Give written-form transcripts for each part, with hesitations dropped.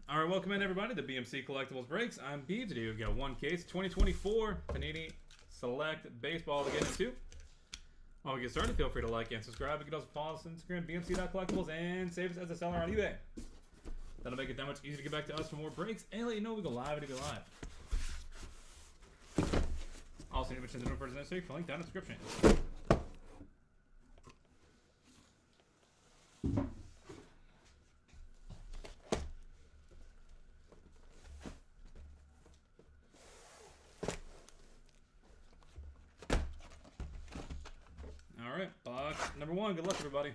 All right, welcome in everybody to BMC Collectibles Breaks. I'm B. Today we've got one case, 2024 Panini Select Baseball to get into. While we get started, feel free to like and subscribe. You can also follow us on Instagram, bmc.collectibles, and save us as a seller on eBay. That'll make it that much easier to get back to us for more breaks and let you know we go live and we go live. Also, need to mention the no purchase necessary for link down in the description. Alright, box number one. Good luck, everybody.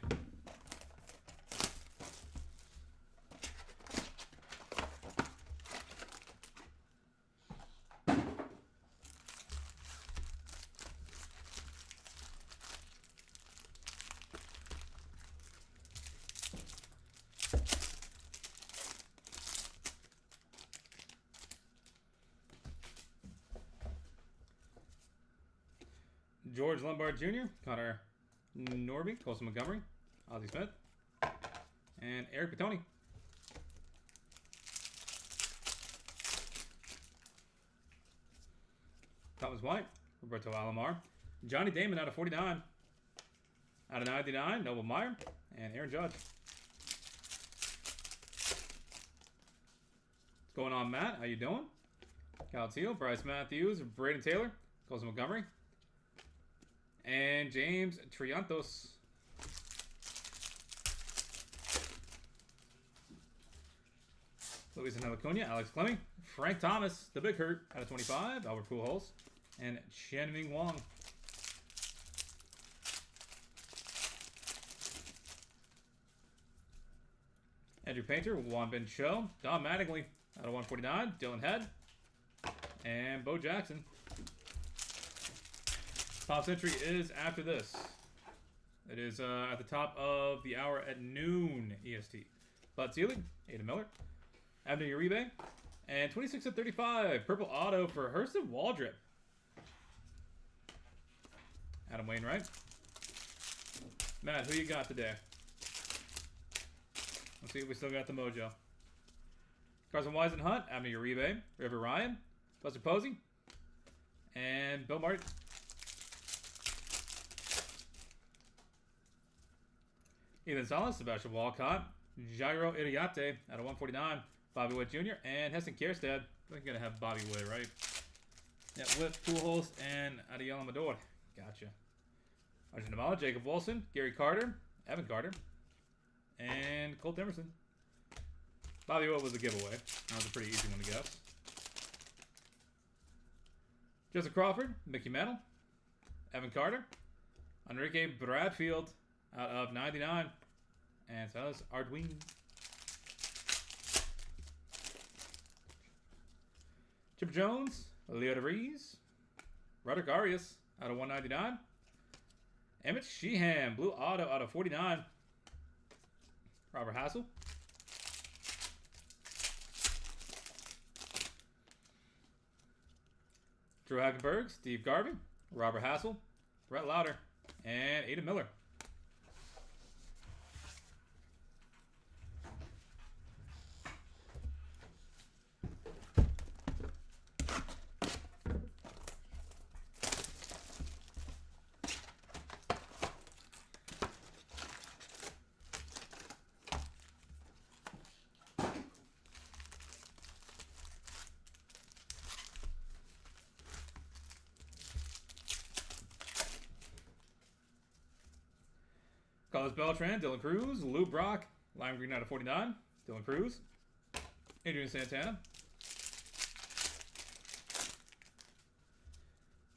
George Lombard Jr., Connor Norby, Colson Montgomery, Ozzie Smith, and Eric Pitoni. Thomas White, Roberto Alomar, Johnny Damon out of 49, out of 99, Noble Meyer, and Aaron Judge. What's going on, Matt? How you doing? Kyle Teal, Bryce Matthews, Braden Taylor, Colson Montgomery, and James Triantos. Luis Acuna, Alex Fleming, Frank Thomas, the Big Hurt, out of 25, Albert Pujols, and Chen-Ming Wong. Andrew Painter, Juan Ben Cho, Don Mattingly, out of 149, Dylan Head, and Bo Jackson. Top entry is after this. It is at the top of the hour at noon EST. Bud Selig, Ada Miller, Abner Uribe, and 26 of 35. Purple auto for Hurston Waldrip. Adam Wainwright. Matt, who you got today? Let's see if we still got the mojo. Carson Weisenhunt, Abner Uribe, River Ryan, Buster Posey, and Bill Martin. Ethan Salas, Sebastian Walcott, Jairo Iriarte out of 149, Bobby Witt Jr., and Heston Kjerstad. We're going to have Bobby Witt, right? Yeah, Witt, Pujols, and Adiel Amador. Gotcha. Arjun Namala, Jacob Wilson, Gary Carter, Evan Carter, and Colt Emerson. Bobby Witt was a giveaway. That was a pretty easy one to guess. Joseph Crawford, Mickey Mantle, Evan Carter, Enrique Bradfield out of 99, and Silas Arduin. Chipper Jones, Leo DeVries, Roderick Arias out of 199, Emmett Sheehan, blue auto out of 49, Robert Hassel, Drew Hackenberg, Steve Garvey, Robert Hassel, Brett Lauder, and Ada Miller. Carlos Beltran, Dylan Cruz, Lou Brock, Lime Green out of 49, Dylan Cruz, Adrian Santana,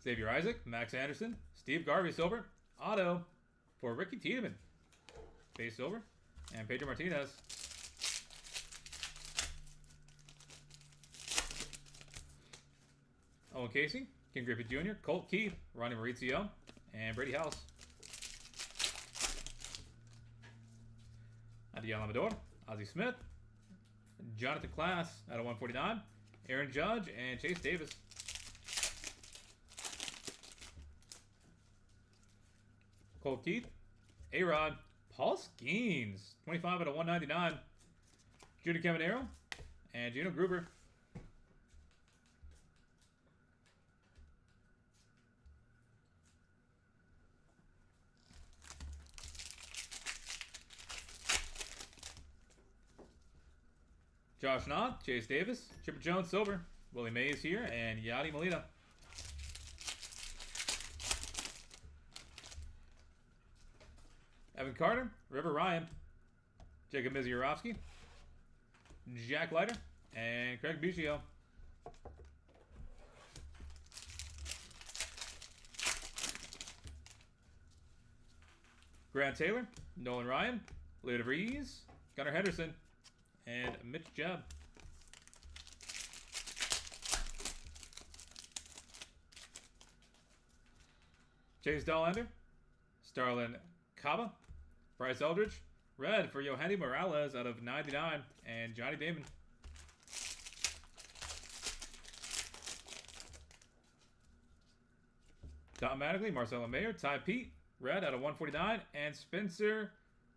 Xavier Isaac, Max Anderson, Steve Garvey silver, auto for Ricky Tiedemann, base silver, and Pedro Martinez. Owen Casey, Ken Griffey Jr., Colt Keith, Ronnie Maurizio, and Brady House. Adiel Amador, Ozzie Smith, Jonathan Class out of 149, Aaron Judge, and Chase Davis. Colt Keith, A-Rod, Paul Skeens, 25 out of 199. Judy Caminero, and Gino Gruber. Josh Knott, Chase Davis, Chipper Jones Silver, Willie Mays here, and Yadi Molina. Evan Carter, River Ryan, Jacob Mizurowski, Jack Leiter, and Craig Biggio. Grant Taylor, Nolan Ryan, Leo DeVries, Gunnar Henderson, and Mitch Jebb. Chase Dollander, Starlin Kaba, Bryce Eldridge, red for Yohandy Morales out of 99, and Johnny Damon. Automatically, Marcelo Mayer, Ty Pete, red out of 149, and Spencer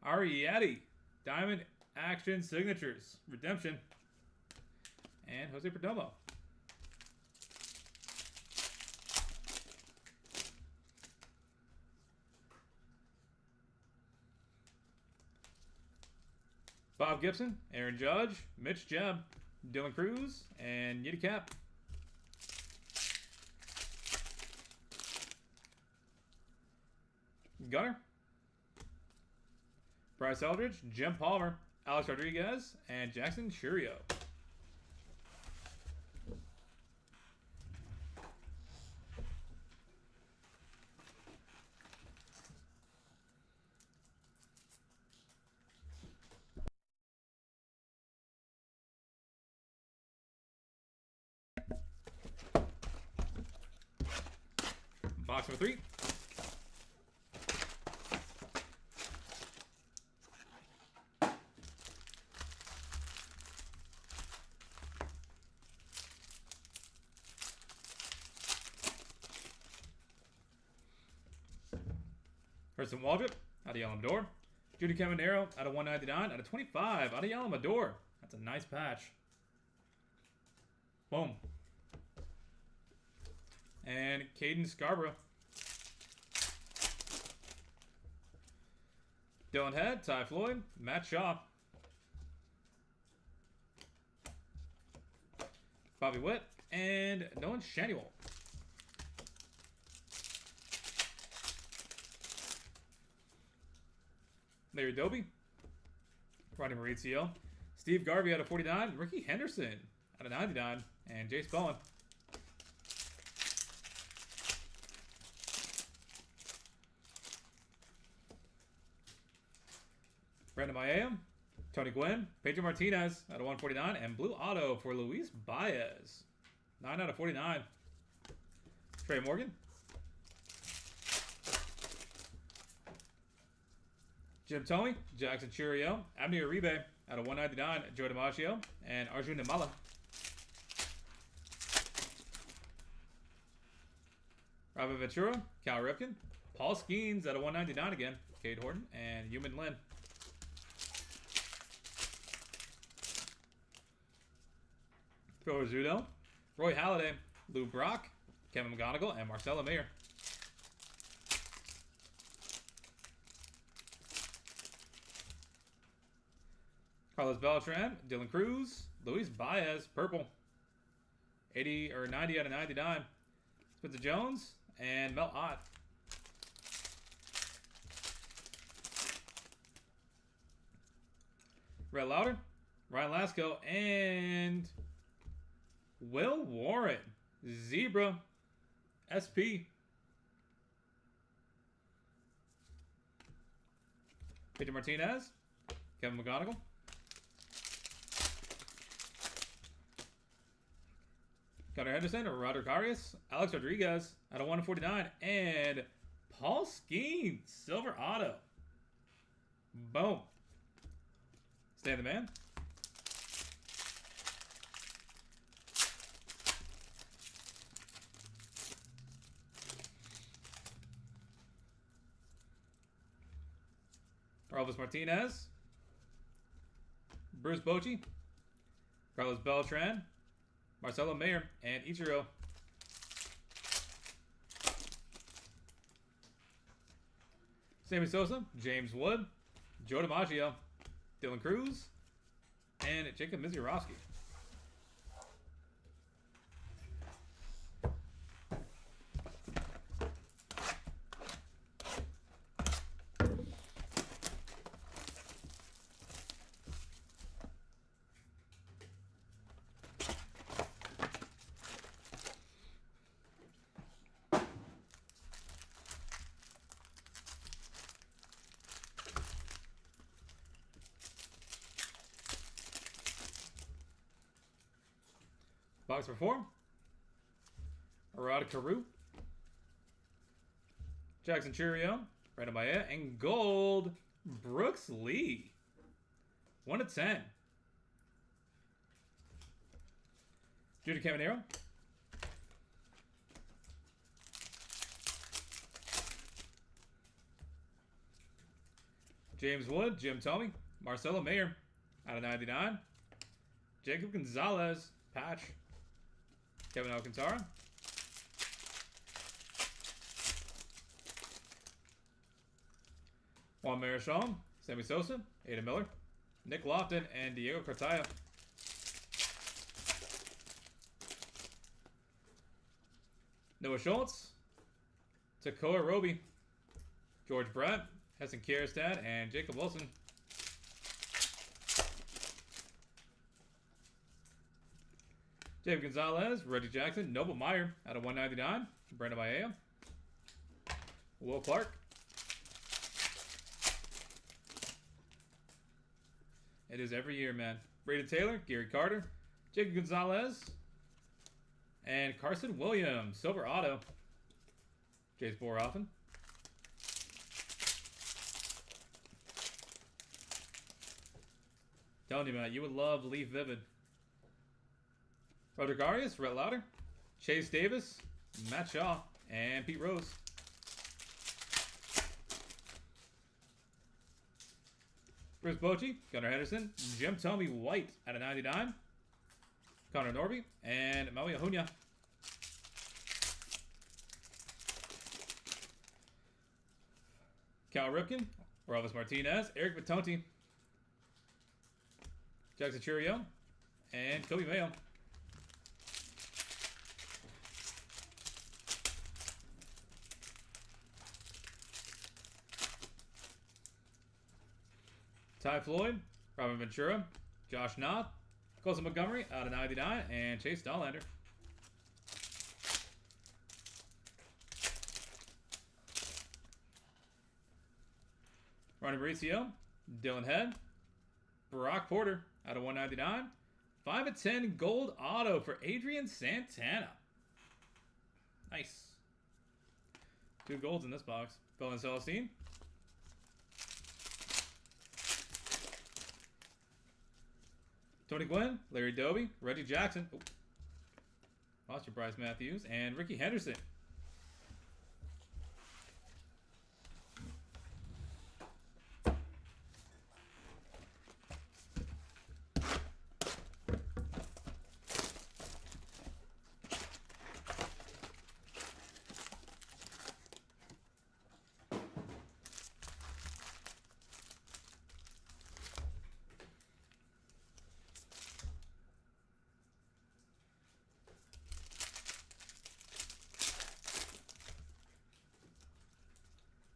Arrietty, Diamond Action Signatures, Redemption, and Jose Perdomo. Bob Gibson, Aaron Judge, Mitch Jebb, Dylan Cruz, and Yeti Cap. Gunner, Bryce Eldridge, Jim Palmer, Alex Rodriguez, and Jackson Churio. Box number 3. Preston Waldrop out of Yalamador. Judy Caminero out of 199. Out of 25 out of Yalamador. That's a nice patch. Boom. And Caden Scarborough. Dylan Head, Ty Floyd, Matt Shaw. Bobby Witt, and Nolan Shanuel. Larry Doby, Rodney Maurizio, Steve Garvey out of 49, Ricky Henderson out of 99, and Jace Bowen. Brandon Mayam, Tony Gwynn, Pedro Martinez out of 149, and blue auto for Luis Baez. 9 out of 49. Trey Morgan. Jim Thome, Jackson Churio, Abney Uribe out of 199, Joe DiMaggio, and Arjun Nimala. Robin Ventura, Cal Ripken, Paul Skeens out of 199 again, Cade Horton, and Human Lin. Phil Rizzuto, Roy Halladay, Lou Brock, Kevin McGonigal, and Marcelo Mayer. Carlos Beltran, Dylan Cruz, Luis Baez, purple. 80 or 90 out of 99. Spencer Jones and Mel Ott. Red Lauder, Ryan Lasco, and Will Warren. Zebra SP. Pedro Martinez, Kevin McGonigal. Gunnar Henderson, Roderick Arias, Alex Rodriguez out of 149, and Paul Skeen, silver auto. Boom. Stan the man. Elvis Martinez, Bruce Bochy, Carlos Beltran, Marcelo Mayer, and Ichiro. Sammy Sosa, James Wood, Joe DiMaggio, Dylan Cruz, and Jacob Mizurowski. Box for 4. Arada Carew, Jackson Churio, Brandon Maya, and gold, Brooks Lee. 1/10. Judy Caminero. James Wood, Jim Tomey, Marcelo Mayer, out of 99. Jacob Gonzalez, patch. Kevin Alcantara. Juan Marichal, Sammy Sosa, Ada Miller, Nick Lofton, and Diego Cartaya. Noah Schultz, Takoa Roby, George Brett, Hessen Kierstad, and Jacob Wilson. Dave Gonzalez, Reggie Jackson, Noble Meyer out of 199. Brandon Baea. Will Clark. It is every year, man. Braden Taylor, Gary Carter, Jacob Gonzalez, and Carson Williams. Silver auto. Jace Boroffen. Telling you, Matt, you would love Leaf Vivid. Rodrigo Arias, Rhett Lauder, Chase Davis, Matt Shaw, and Pete Rose. Bruce Bochy, Gunnar Henderson, Jim Tomey White out of 99, Connor Norby, and Maui Ahunya. Cal Ripken, Orelvis Martinez, Eric Batonti, Jackson Churio, and Kobe Mayo. Ty Floyd, Robin Ventura, Josh Knopf, Colson Montgomery out of 99, and Chase Dollander. Ronnie Mauricio, Dylan Head, Brock Porter out of 199. 5/10 gold auto for Adrian Santana. Nice. 2 golds in this box. Belen Celestine. Tony Gwynn, Larry Doby, Reggie Jackson. Oh. Lost your Bryce Matthews, and Ricky Henderson.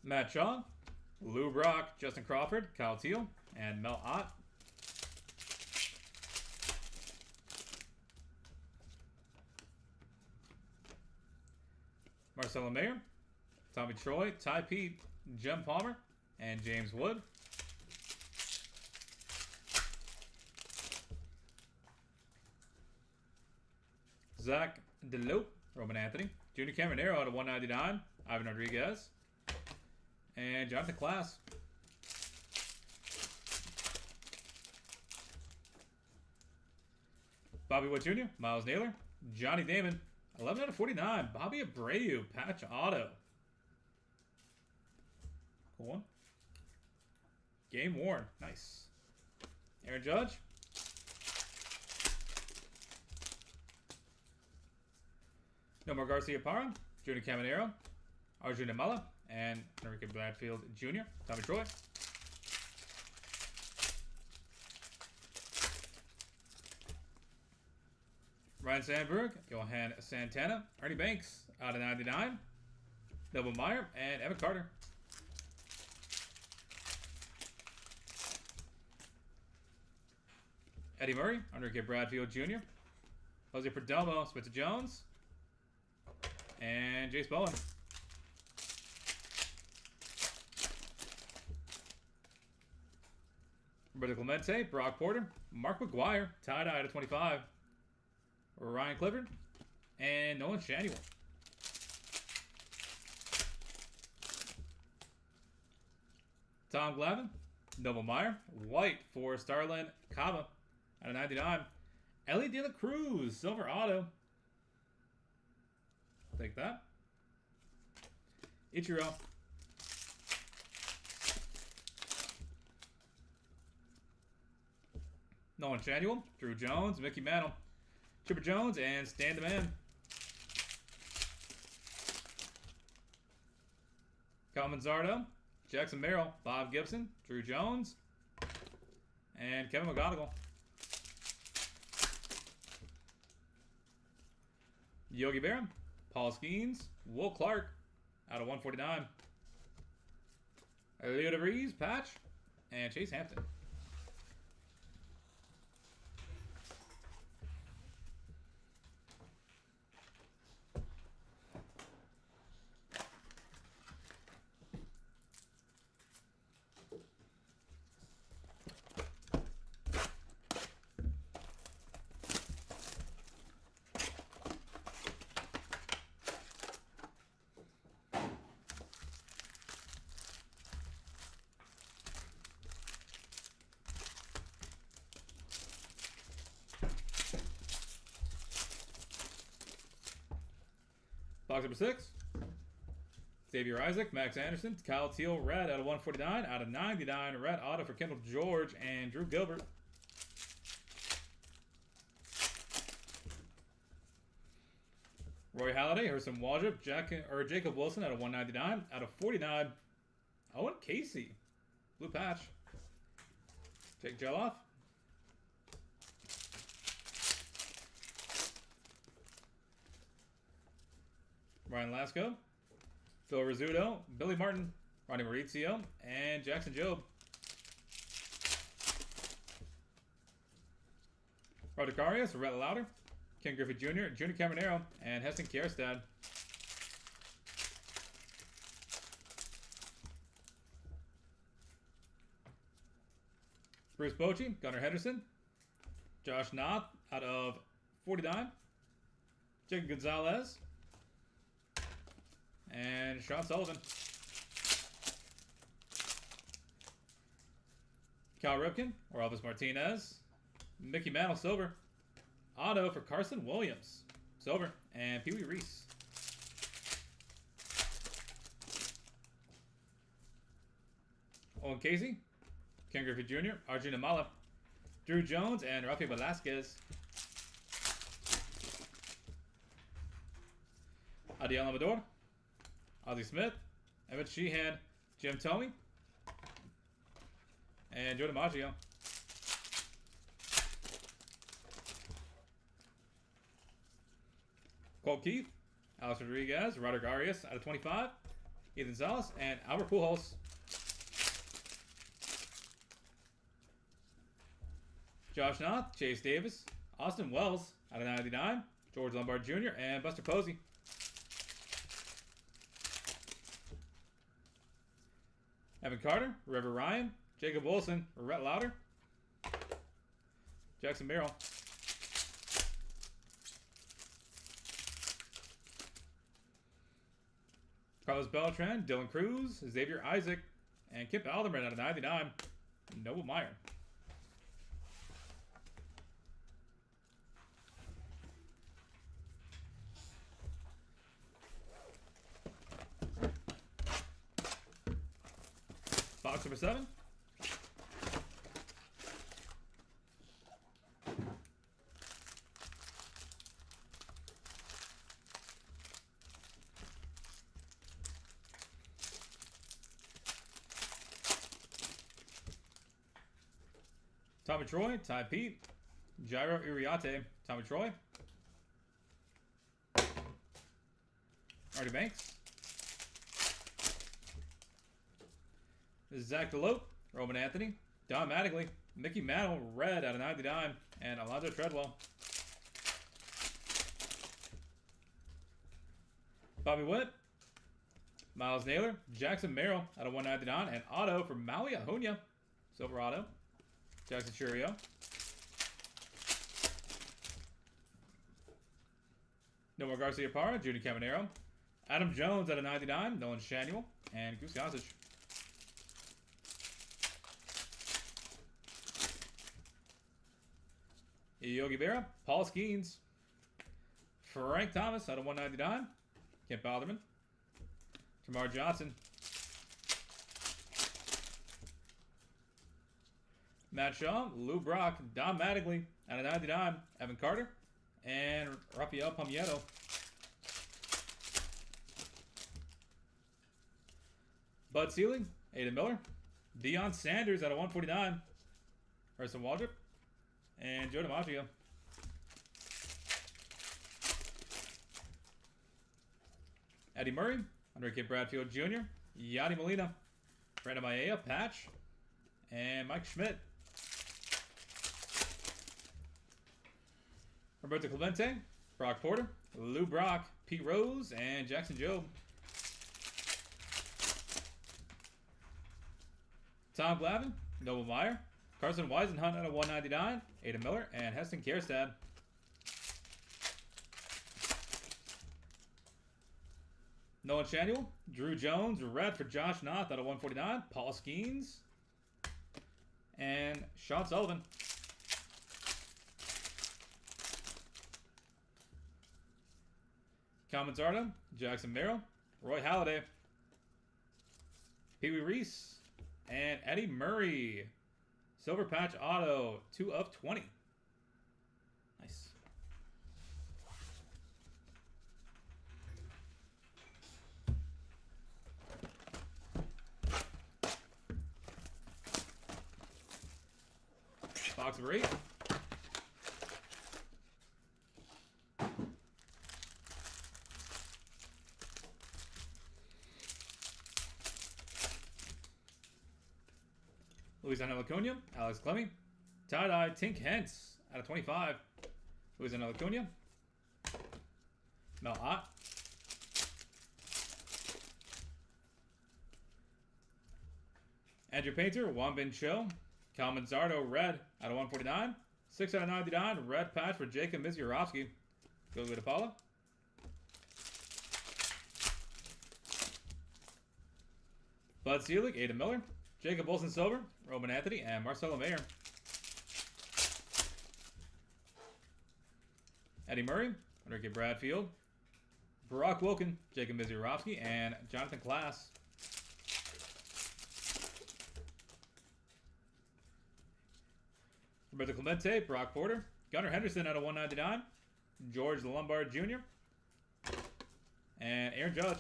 Matt Shaw, Lou Brock, Justin Crawford, Kyle Teal, and Mel Ott. Marcelo Mayer, Tommy Troy, Ty Pete, Jim Palmer, and James Wood. Zach DeLope, Roman Anthony, Junior Caminero out of 199, Ivan Rodriguez, and Jonathan Class. Bobby Wood Jr., Miles Naylor, Johnny Damon, 11 out of 49. Bobby Abreu, patch auto. Cool one. Game worn. Nice. Aaron Judge. Nomar Garcia Parra, Junior Caminero, Arjun Amala, and Enrique Bradfield Jr., Tommy Troy. Ryan Sandberg, Johan Santana, Ernie Banks out of 99, Noble Meyer, and Evan Carter. Eddie Murray, Enrique Bradfield Jr., Jose Perdomo, Spencer Jones, and Jace Bowen. Roberto Clemente, Brock Porter, Mark McGuire, tie-dye out of 25, Ryan Clifford, and Nolan Shanuel. Tom Glavine, Noble Meyer, white for Starlin Cava out of 99. Ellie De La Cruz, silver auto. Take that. Ichiro. Nolan Shanuel, Drew Jones, Mickey Mantle, Chipper Jones, and Stan the Man. Kyle Manzardo, Jackson Merrill, Bob Gibson, Drew Jones, and Kevin McGonigal. Yogi Berra, Paul Skeens, Will Clark out of 149. Leo DeVries, patch, and Chase Hampton. Box number 6. Xavier Isaac, Max Anderson, Kyle Teal, red out of 149. Out of 99, red auto for Kendall George and Drew Gilbert. Roy Halladay, Hurston Waldrop, Jacob Wilson out of 199. Out of 49, Owen Casey, blue patch. Jake Geloff. Ryan Lasco, Phil Rizzuto, Billy Martin, Ronnie Maurizio, and Jackson Jobe. Roger Carias, Rhett Lauder, Ken Griffey Jr., Junior Caminero, and Heston Kierstad. Bruce Bochy, Gunnar Henderson, Josh Knopf out of 49, Jacob Gonzalez, and Sean Sullivan. Cal Ripken, or Elvis Martinez, Mickey Mantle, silver. Auto for Carson Williams, silver. And Pee Wee Reese. Owen Casey, Ken Griffey Jr., Arjun Amala, Drew Jones, and Rafael Velasquez. Adiel Amador, Ozzie Smith, Evan Sheehan, Jim Tomey, and Joe DiMaggio. Colt Keith, Alex Rodriguez, Roderick Arias out of 25, Ethan Salas, and Albert Pujols. Josh Knopf, Chase Davis, Austin Wells out of 99, George Lombard Jr., and Buster Posey. Evan Carter, River Ryan, Jacob Wilson, Rhett Lauder, Jackson Merrill. Carlos Beltran, Dylan Cruz, Xavier Isaac, and Kip Alderman out of 99, Noble Meyer. Box number 7. Tommy Troy, Ty Pete, Jairo Iriarte, Tommy Troy, Artie Banks, Zach DeLope, Roman Anthony, Don Mattingly, Mickey Mantle, red out of 99, and Alonzo Treadwell. Bobby Witt, Miles Naylor, Jackson Merrill out of 199, and auto for Maui Ahonia, silver auto, Jackson Churio. Nomar Garcia Parra, Judy Caminero, Adam Jones out of 99, Nolan Shanuel, and Goose Gossage. Yogi Berra, Paul Skeens, Frank Thomas out of 199, Kent Balderman, Tamar Johnson, Matt Shaw, Lou Brock, Don Mattingly out of 99, Evan Carter, and Rafael Palmiero. Bud Selig, Aiden Miller, Deion Sanders out of 149, Harrison Waldrop, and Joe DiMaggio. Eddie Murray, Enrique Bradfield Jr., Yadi Molina, Brandon Maia, patch, and Mike Schmidt. Roberto Clemente, Brock Porter, Lou Brock, Pete Rose, and Jackson Jobe. Tom Glavine, Noble Meyer, Carson Weisenhunt out of 199, Aiden Miller, and Heston Kierstad. Nolan Shanuel, Drew Jones, red for Josh Noth out of 149, Paul Skeens, and Sean Sullivan. Cal Manzardo, Jackson Merrill, Roy Halladay, Pee Wee Reese, and Eddie Murray. Silver patch auto, 2 of 20. Nice. Box of 8. Louisiana Laconia, Alex Clemmy, tie-dye, Tink Hentz out of 25. Louisiana Laconia, Mel Ott, Andrew Painter, Wanbin Cho, Cal Manzardo, red out of 149. 6 out of 99, red patch for Jacob Mizurowski. Goes with Apollo. Bud Selig, Aiden Miller, Jacob Olsen Silver, Roman Anthony, and Marcelo Mayer. Eddie Murray, Enrique Bradfield, Barack Wilkin, Jacob Mizurowski, and Jonathan Klass. Roberto Clemente, Brock Porter, Gunnar Henderson out of 199, George Lombard Jr., and Aaron Judge.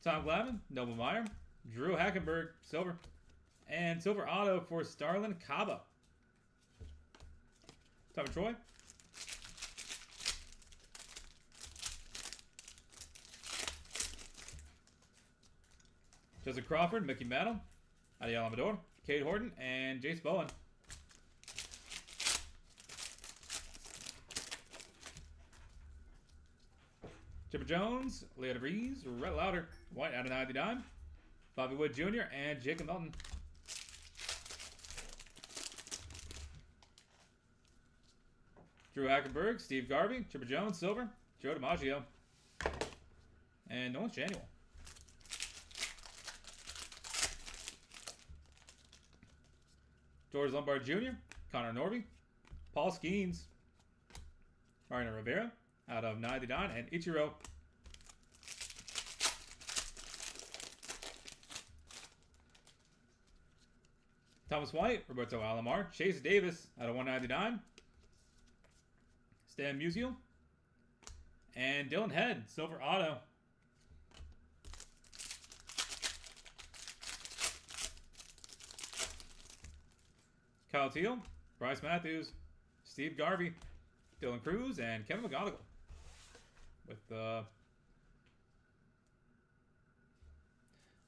Tom Glavine, Noble Meyer, Drew Hackenberg, silver, and silver auto for Starlin Caba. Tommy Troy, Joseph Crawford, Mickey Mantle, Adi Alamador, Cade Horton, and Jace Bowen. Chipper Jones, Leon Reeves, Rhett Lauder, white out of 99, Bobby Wood Jr., and Jacob Melton. Drew Hackenberg, Steve Garvey, Chipper Jones, silver, Joe DiMaggio, and Nolan Shanuel. George Lombard Jr., Connor Norby, Paul Skeens, Marina Rivera out of 99, and Ichiro. Thomas White, Roberto Alomar, Chase Davis out of 199, Stan Musial, and Dylan Head, silver auto. Kyle Teal, Bryce Matthews, Steve Garvey, Dylan Cruz, and Kevin McGonigal. With I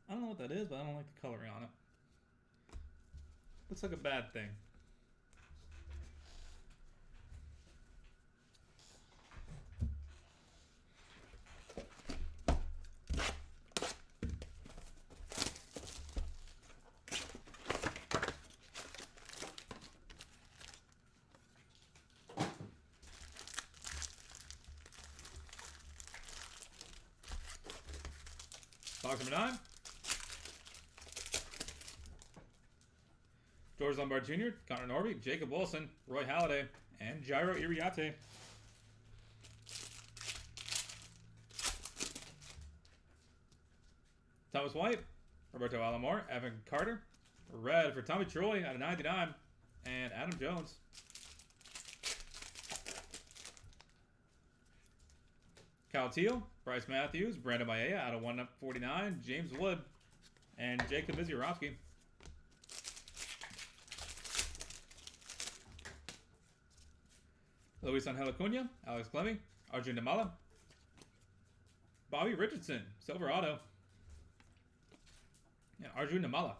don't know what that is, but I don't like the coloring on it. Looks like a bad thing. Box number 9. George Lombard Jr., Connor Norby, Jacob Wilson, Roy Halladay, and Jairo Iriarte. Thomas White, Roberto Alomar, Evan Carter, red for Tommy Troy out of 99, and Adam Jones. Kyle Teal, Bryce Matthews, Brandon Maia out of 149, James Wood, and Jacob Mizurowski. Luis Angel Acuna, Alex Clemming, Arjun Namala, Bobby Richardson, Silver Auto, and Arjun Namala.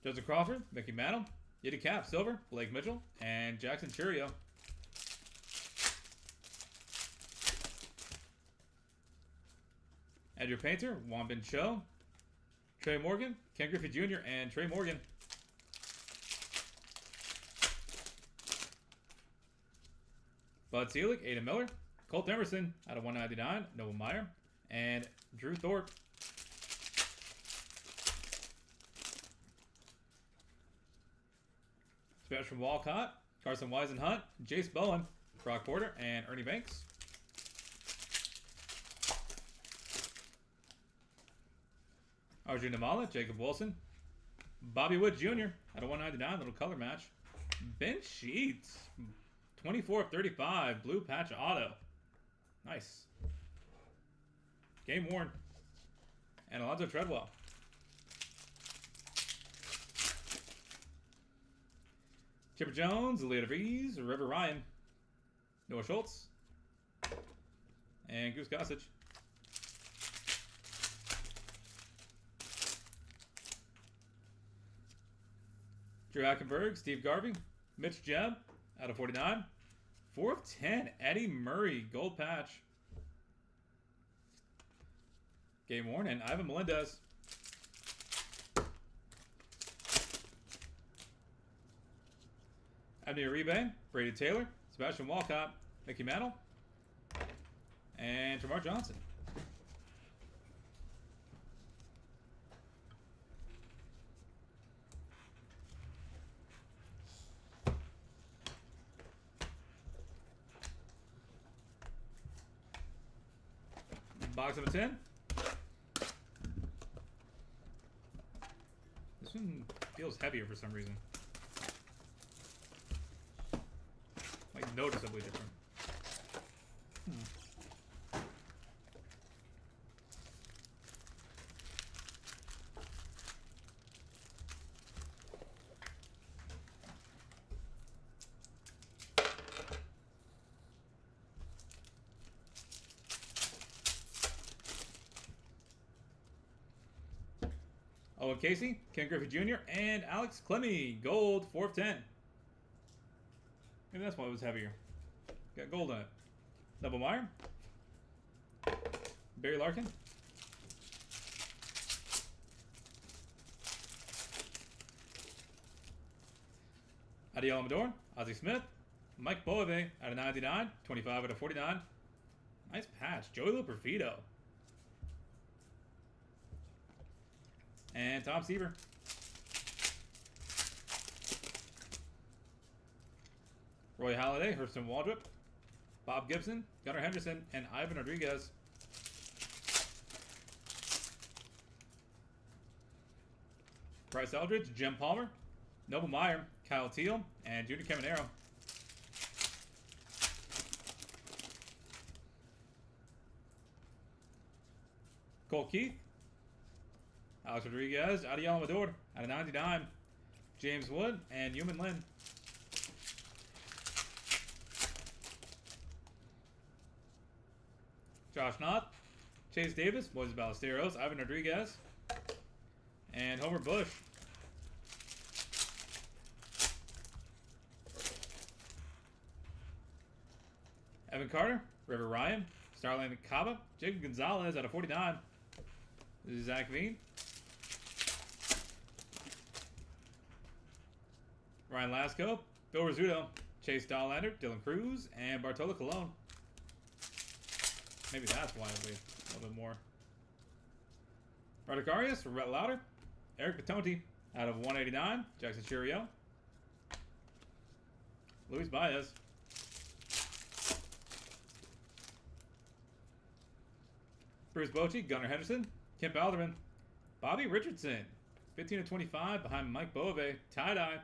Joseph Crawford, Mickey Mantle, Yeti Cap, Silver, Blake Mitchell, and Jackson Churio. Andrew Painter, Wanbin Cho, Trey Morgan, Ken Griffey Jr., and Trey Morgan. Bud Selig, Aiden Miller, Colt Emerson out of 199, Noah Meyer, and Drew Thorpe. Special from Walcott, Carson Weisenhunt, Jace Bowen, Brock Porter, and Ernie Banks. Arjun Namala, Jacob Wilson, Bobby Wood Jr. out of 199, little color match. Ben Sheets, 24 of 35, blue patch auto. Nice. Game worn. And Alonzo Treadwell. Chipper Jones, Leo DeVries, River Ryan, Noah Schultz, and Goose Gossage. Drew Hackenberg, Steve Garvey, Mitch Jebb out of 49. 4 of 10, Eddie Murray, gold patch. Game worn, and Ivan Melendez. Abney Uribe, Brady Taylor, Sebastian Walcott, Mickey Mantle, and Tamar Johnson. Box number 10. This one feels heavier for some reason. Like noticeably different. Owen Casey, Ken Griffey Jr., and Alex Clemmie, gold, 4 of 10. Maybe that's why it was heavier. Got gold on it. Double Meyer, Barry Larkin, Adi Amador, Ozzie Smith, Mike Boave out of 99, 25 out of 49. Nice patch. Joey Luperfido. And Tom Seaver. Roy Halladay, Hurston Waldrop, Bob Gibson, Gunnar Henderson, and Ivan Rodriguez. Bryce Eldridge, Jim Palmer, Noble Meyer, Kyle Teal, and Junior Caminero. Colt Keith. Alex Rodriguez. Adi Alamador. Out of 99. James Wood. And Human Lin. Josh Knott. Chase Davis. Moises Ballesteros. Ivan Rodriguez. And Homer Bush. Evan Carter. River Ryan. Starling Caba. Jacob Gonzalez out of 49. Zach Veen. Ryan Lasco. Bill Rizzuto. Chase Dollander. Dylan Cruz. And Bartolo Colon. Maybe that's why it'll be a little bit more. Radicarius. Rhett Lauder. Eric Patonti out of 189. Jackson Churio. Luis Baez. Bruce Bochy, Gunnar Henderson, Kemp Alderman, Bobby Richardson, 15 of 25 behind Mike Bove, tie-dye.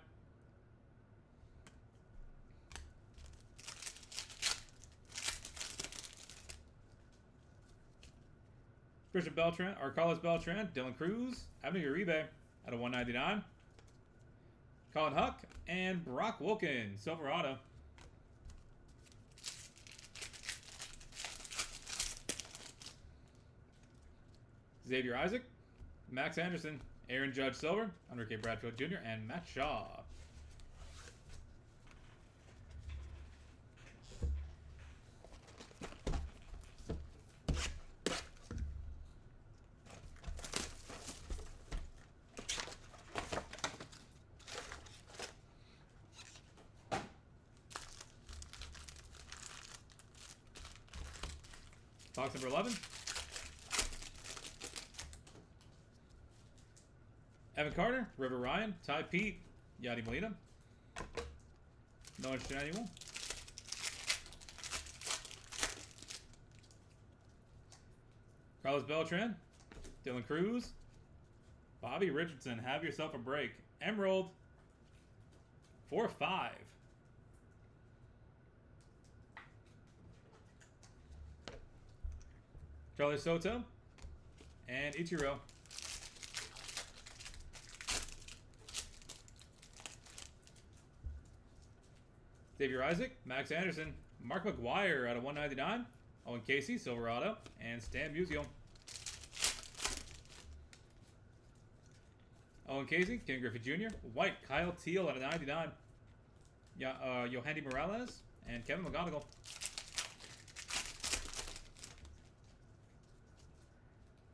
Christian Beltran, or Carlos Beltran, Dylan Cruz, Abner Uribe out of 199. Colin Huck, and Brock Wilkin, silver auto. Xavier Isaac, Max Anderson, Aaron Judge Silver, Enrique Bradfield Jr., and Matt Shaw. Box number 11. Evan Carter, River Ryan, Ty Pete, Yadi Molina. No interest in anyone. Carlos Beltran, Dylan Cruz, Bobby Richardson. Have yourself a break. Emerald, 4/5. Charlie Soto and Ichiro. Xavier Isaac, Max Anderson, Mark McGuire out of 199, Owen Casey, Silverado, and Stan Musial. Owen Casey, Ken Griffey Jr., White, Kyle Teal out of 99, Yohandy Morales, and Kevin McGonigal.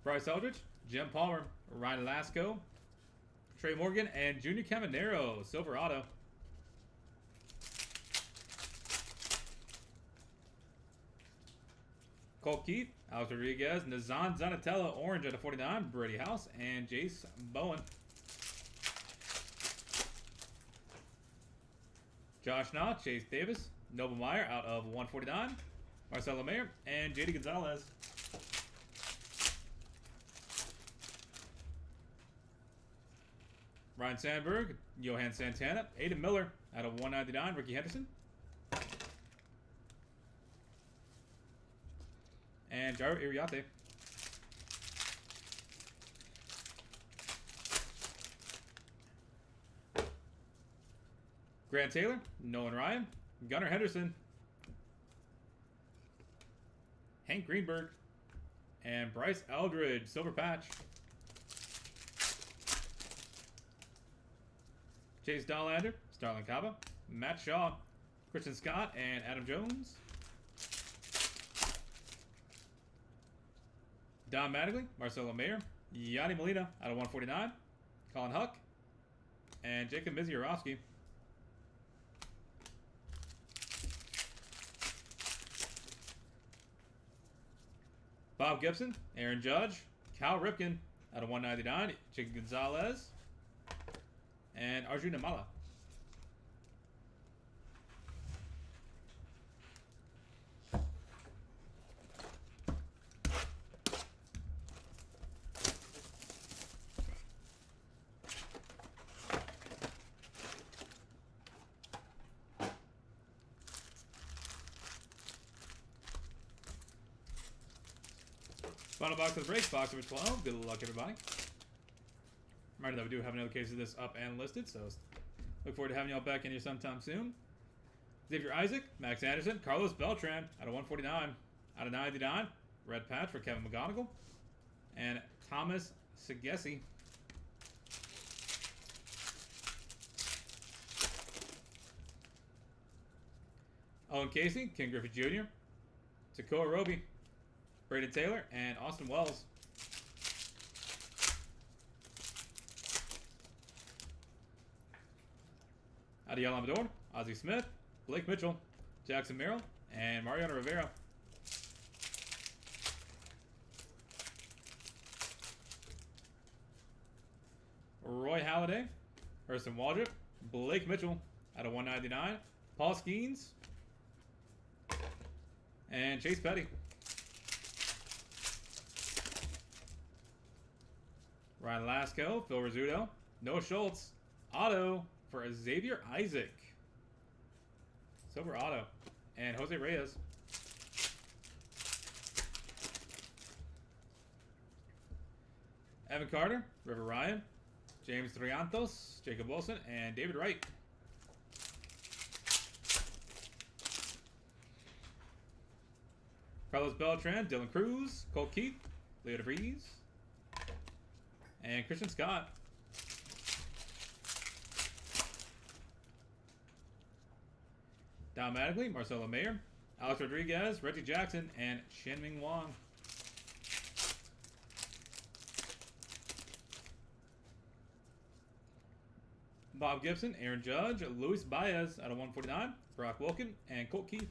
Bryce Eldridge, Jim Palmer, Ryan Lasco, Trey Morgan, and Junior Caminero, silver auto. Colt Keith, Alex Rodriguez, Nazan Zanatella, orange out of 49, Brady House, and Jace Bowen. Josh Knott, Chase Davis, Noble Meyer out of 149, Marcelo Mayer, and JD Gonzalez. Ryan Sandberg, Johan Santana, Aiden Miller out of 199, Ricky Henderson. And Jairo Iriarte. Grant Taylor, Nolan Ryan, Gunnar Henderson, Hank Greenberg, and Bryce Eldridge, silver patch. Chase Dollander, Starling Caba, Matt Shaw, Christian Scott, and Adam Jones. Don Mattingly, Marcelo Mayer, Yadi Molina out of 149, Colin Huck, and Jacob Mizierowski. Bob Gibson, Aaron Judge, Cal Ripken out of 199, Jacob Gonzalez, and Arjuna Mala. Final box of the break, box number 12. Good luck, everybody. Reminder that we do have another case of this up and listed, so look forward to having y'all back in here sometime soon. Xavier Isaac, Max Anderson, Carlos Beltran out of 149, out of 99. Red patch for Kevin McGonigal. And Thomas Segesi. Owen Casey, Ken Griffey Jr., Takoa Roby, Braden Taylor, and Austin Wells. Adiel Amador, Ozzie Smith, Blake Mitchell, Jackson Merrill, and Mariano Rivera. Roy Halladay, Hurston Waldrop, Blake Mitchell out of 199, Paul Skeens, and Chase Petty. Ryan Lasco, Phil Rizzuto, Noah Schultz, auto for Xavier Isaac. Silver auto. And Jose Reyes. Evan Carter, River Ryan, James Triantos, Jacob Wilson, and David Wright. Carlos Beltran, Dylan Cruz, Colt Keith, Leo DeVries, and Christian Scott. Don Mattingly, Marcelo Mayer, Alex Rodriguez, Reggie Jackson, and Shenming Wang. Bob Gibson, Aaron Judge, Luis Baez out of 149, Brock Wilkin, and Colt Keith.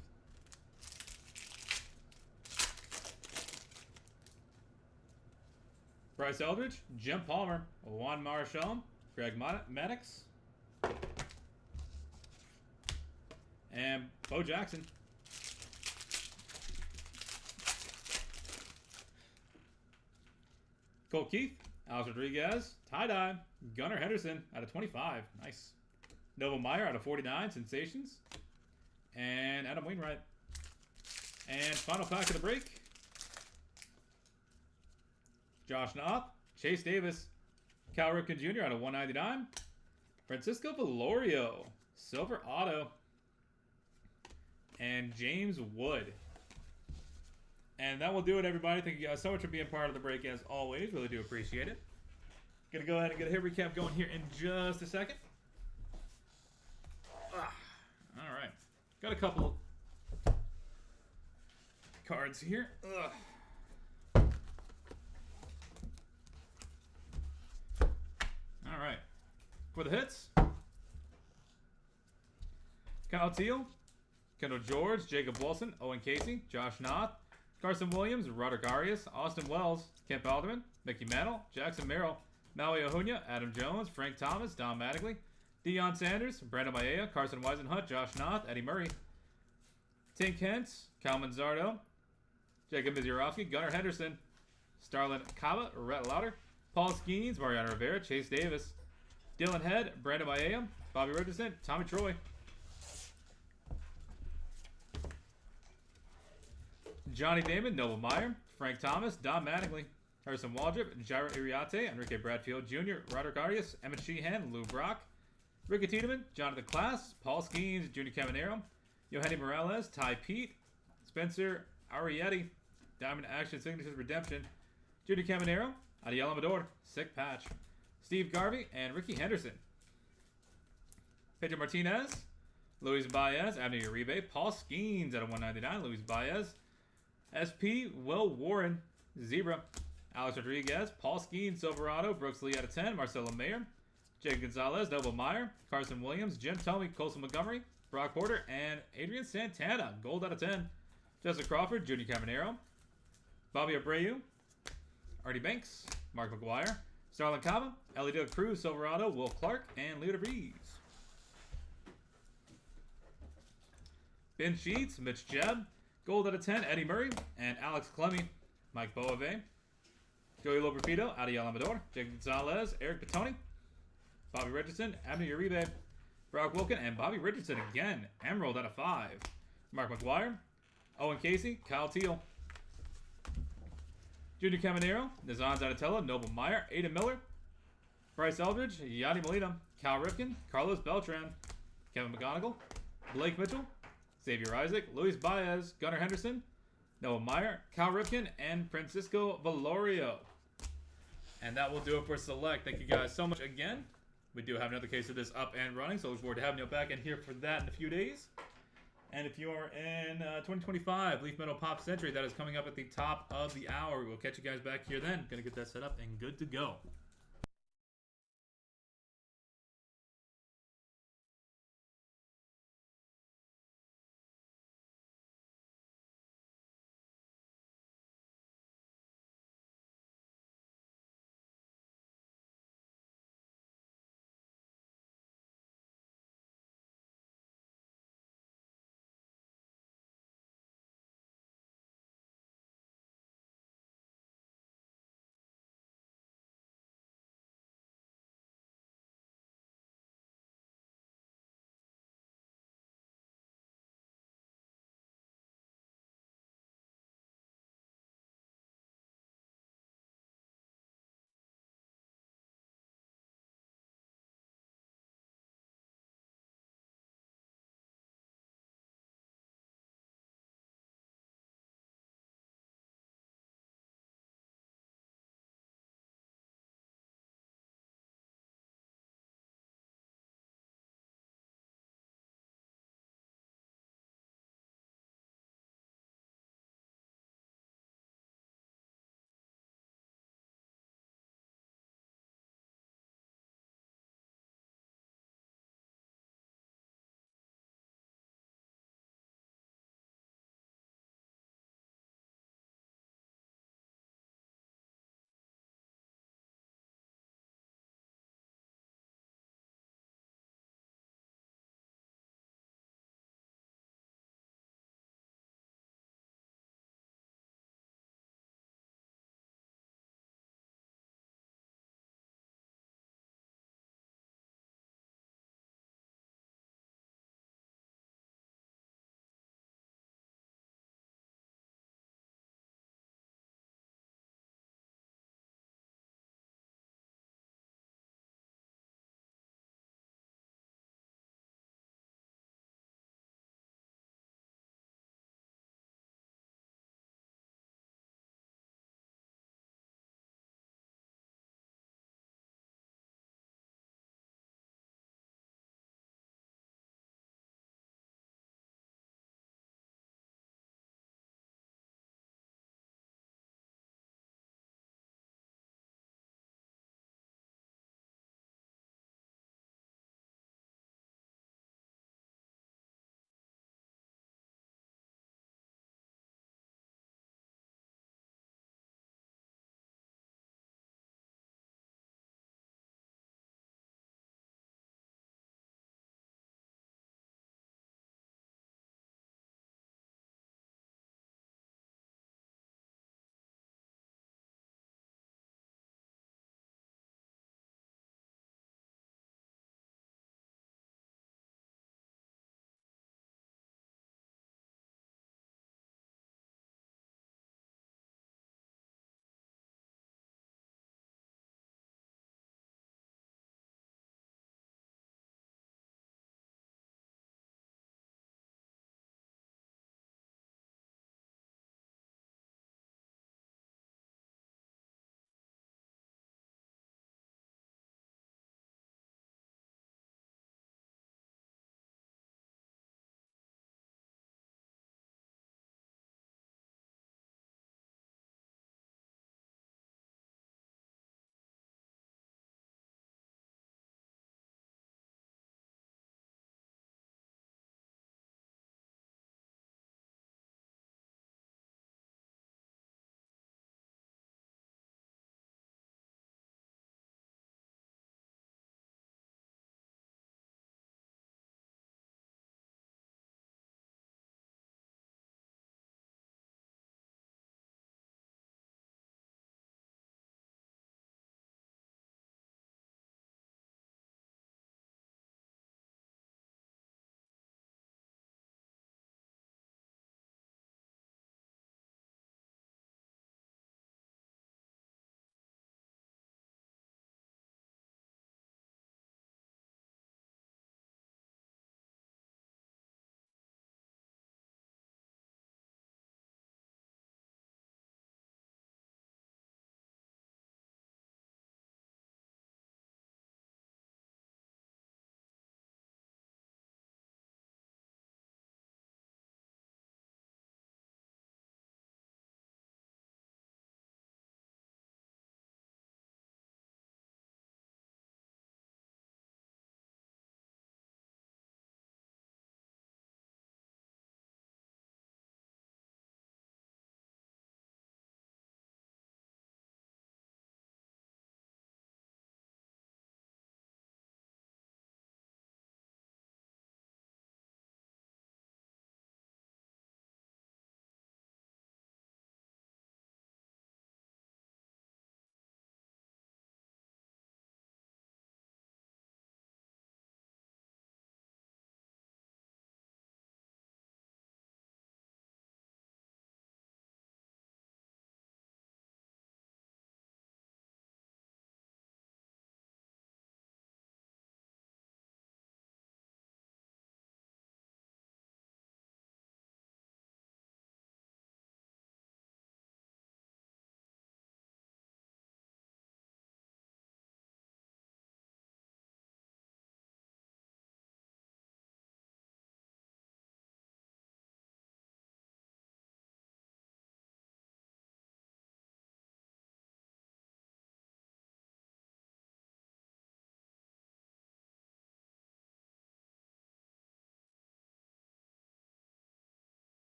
Bryce Eldridge, Jim Palmer, Juan Marichal, Greg Maddox, and Bo Jackson. Colt Keith, Alex Rodriguez, tie-dye, Gunnar Henderson out of 25. Nice. Nova Meyer out of 49, Sensations. And Adam Wainwright. And final pack of the break. Josh Knopf, Chase Davis, Cal Ripken Jr. out of 199. Francisco Velorio, silver auto. And James Wood. And that will do it, everybody. Thank you guys so much for being part of the break, as always. Really do appreciate it. Gonna go ahead and get a hit recap going here in just a second. All right. Got a couple cards here. All right. For the hits, Kyle Teal, Kendall George, Jacob Wilson, Owen Casey, Josh Knopf, Carson Williams, Roderick Arias, Austin Wells, Kemp Alderman, Mickey Mantle, Jackson Merrill, Maui Ahunya, Adam Jones, Frank Thomas, Don Mattingly, Deion Sanders, Brandon Maia, Carson Weisenhunt, Josh Knopf, Eddie Murray, Tink Hentz, Cal Manzardo, Jacob Mizurowski, Gunnar Henderson, Starlin Kaba, Rhett Lauder, Paul Skeens, Mariano Rivera, Chase Davis, Dylan Head, Brandon Maia, Bobby Richardson, Tommy Troy, Johnny Damon, Noble Meyer, Frank Thomas, Don Mattingly, Harrison Waldrop, Jairo Iriarte, Enrique Bradfield Jr., Roderick Arias, Emmett Sheehan, Lou Brock, Ricky Tiedemann, Jonathan Class, Paul Skeens, Junior Caminero, Yohani Morales, Ty Pete, Spencer Arrietti, Diamond Action Signatures Redemption, Junior Caminero, Adiel Amador, Sick Patch, Steve Garvey, and Ricky Henderson. Pedro Martinez, Luis Baez, Abner Uribe, Paul Skeens out of 199, Luis Baez, SP, Will Warren, Zebra, Alex Rodriguez, Paul Skeens, Silverado, Brooks Lee out of 10, Marcelo Mayer, Jake Gonzalez, Noble Meyer, Carson Williams, Jim Tomey, Colson Montgomery, Brock Porter, and Adrian Santana, gold out of 10. Jessica Crawford, Junior Caminero, Bobby Abreu, Artie Banks, Mark McGuire, Starlin Cava, Ellie De Cruz, Silverado, Will Clark, and Leo DeVries. Ben Sheets, Mitch Jebb, gold out of 10, Eddie Murray, and Alex Clemmy, Mike Boave, Joey Loperfido, Adiel Amador, Jake Gonzalez, Eric Petoni, Bobby Richardson, Abner Uribe, Brock Wilkin, and Bobby Richardson again, Emerald out of 5. Mark McGuire, Owen Casey, Kyle Teal, Junior Caminero, Nazan Donatello, Noble Meyer, Aiden Miller, Bryce Eldridge, Yadi Molina, Cal Ripken, Carlos Beltran, Kevin McGonigal, Blake Mitchell, Xavier Isaac, Luis Baez, Gunnar Henderson, Noah Meyer, Cal Ripken, and Francisco Valorio. And that will do it for Select. Thank you guys so much again. We do have another case of this up and running, so look forward to having you back in here for that in a few days. And if you are in 2025 Leaf Metal Pop Century, that is coming up at the top of the hour. We'll catch you guys back here then. Gonna get that set up and good to go.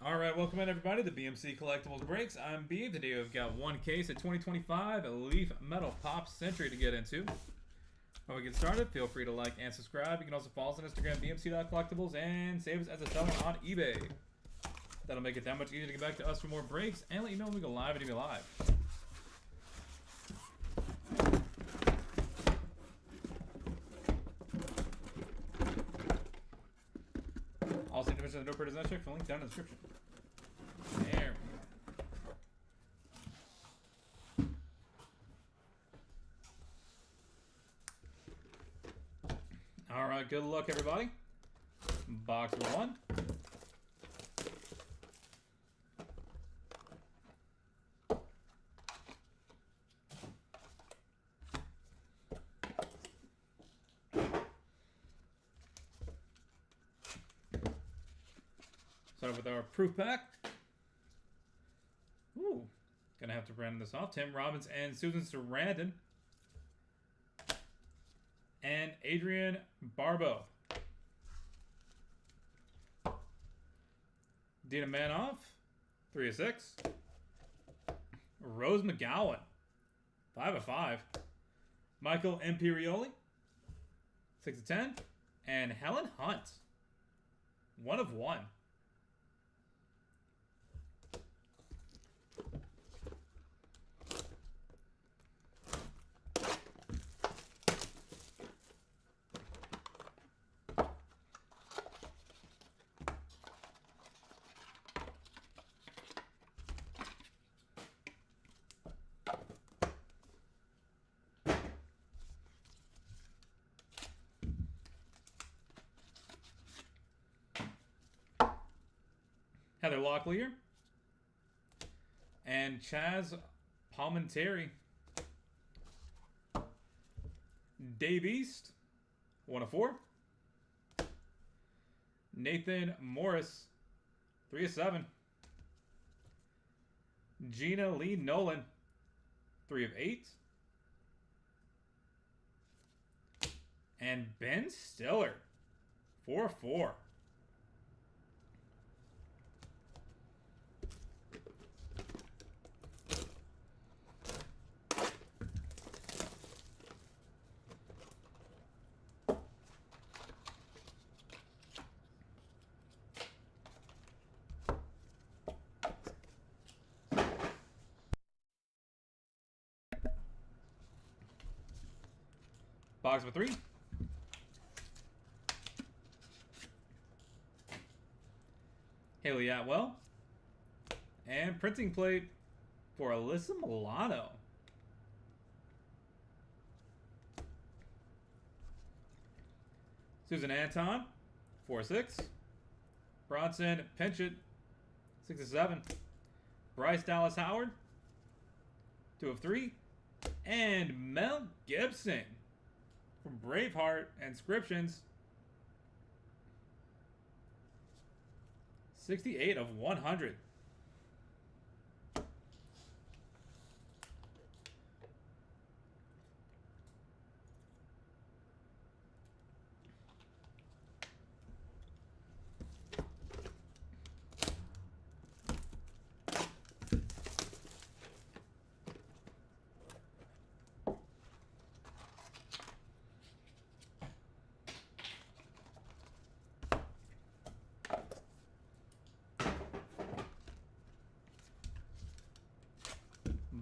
Alright, welcome in everybody to BMC Collectibles Breaks. I'm B. Today we've got one case of 2025 Leaf Metal Pop Century to get into. Before we get started, feel free to like and subscribe. You can also follow us on Instagram, bmc.collectibles, and save us as a seller on eBay. That'll make it that much easier to get back to us for more breaks and let you know when we go live and do live. Also, information on the no purchase check for link down in the description. There we go. Alright, good luck everybody. Box number 1. Start with our proof pack. Ooh, gonna have to random this off. Tim Robbins and Susan Sarandon. And Adrian Barbeau. Dina Manoff, 3 of 6. Rose McGowan, 5 of 5. Michael Imperioli, 6 of 10. And Helen Hunt, 1 of 1. Heather Locklear and Chaz Palminteri. Dave East, 1 of 4. Nathan Morris, 3 of 7. Gina Lee Nolan, 3 of 8. And Ben Stiller, 4 of 4. Box number 3. Haley Atwell. And printing plate for Alyssa Milano. Susan Anton, 4 of 6. Bronson Pinchot, 6 of 7. Bryce Dallas Howard, 2 of 3. And Mel Gibson from Braveheart Inscriptions, 68 of 100.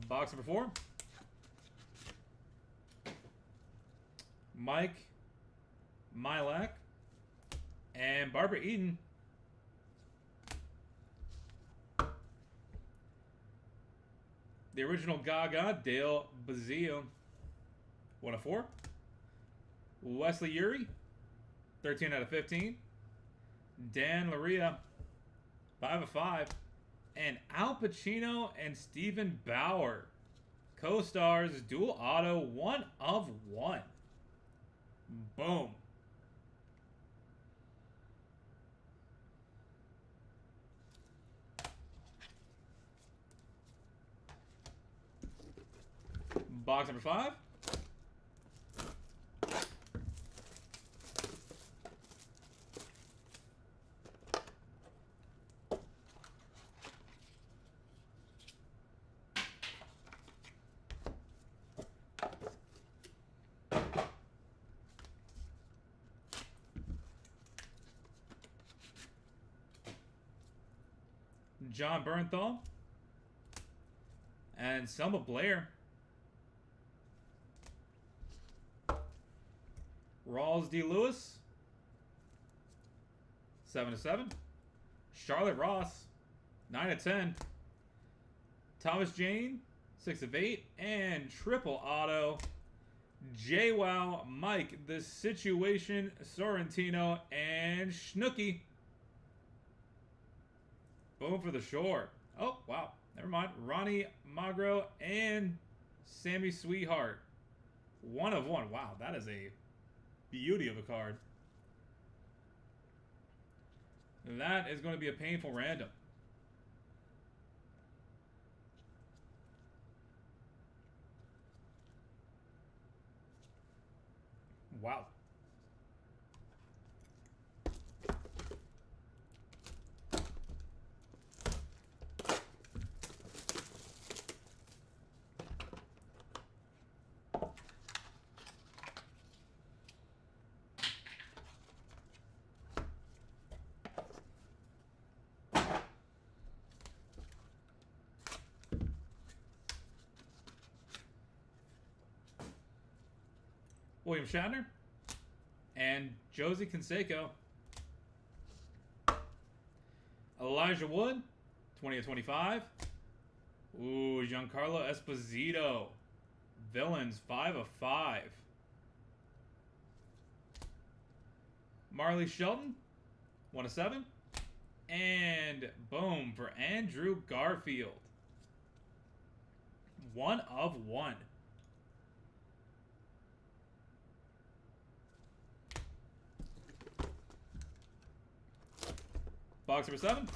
Box number 4. Mike Milak and Barbara Eden. The original Gaga, Dale Bazio, 1 of 4. Wesley Uri, 13 out of 15. Dan Laria, 5 of 5. And Al Pacino and Stephen Bauer, co-stars, dual auto, 1 of 1. Boom. Box number 5. John Bernthal. And Selma Blair. Rawls D. Lewis. 7/7. Charlotte Ross. 9/10. Thomas Jane. 6/8. And triple auto. JWoww, Mike, The Situation, Sorrentino, and Schnooky. Boom for the shore. Oh, wow. Never mind. Ronnie Magro and Sammy Sweetheart. 1/1. Wow, that is a beauty of a card. That is going to be a painful random. Wow. William Shatner and Josie Canseco. Elijah Wood, 20/25. Ooh, Giancarlo Esposito. Villains, 5/5. Marley Shelton, 1/7. And boom for Andrew Garfield. 1/1. Box number 7.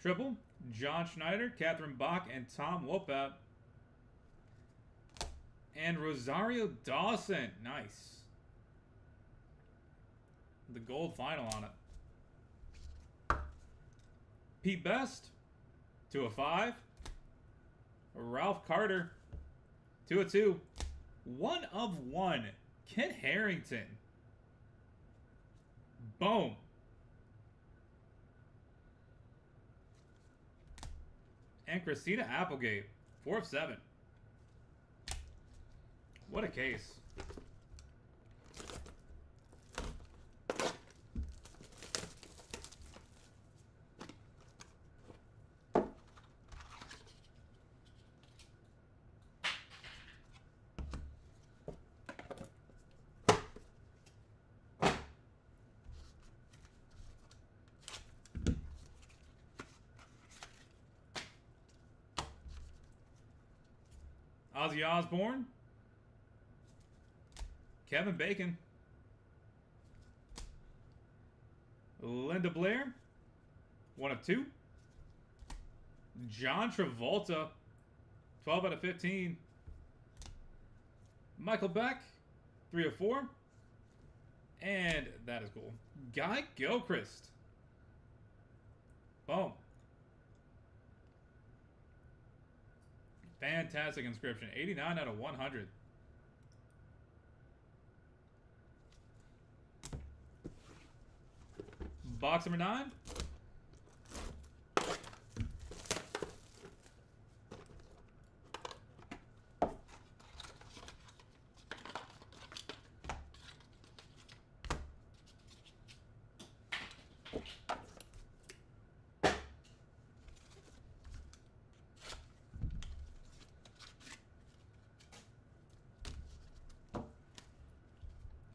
Triple, John Schneider, Catherine Bach, and Tom Wopat. And Rosario Dawson. Nice. The gold final on it. Pete Best. 2/5. Ralph Carter. 2/2. 1/1. Kent Harrington. Boom. And Christina Applegate. 4/7. What a case. Ozzy Osbourne. Kevin Bacon. Linda Blair. 1/2. John Travolta. 12/15. Michael Beck. 3/4. And that is cool. Guy Gilchrist. Boom. Fantastic inscription. 89/100. Box number 9.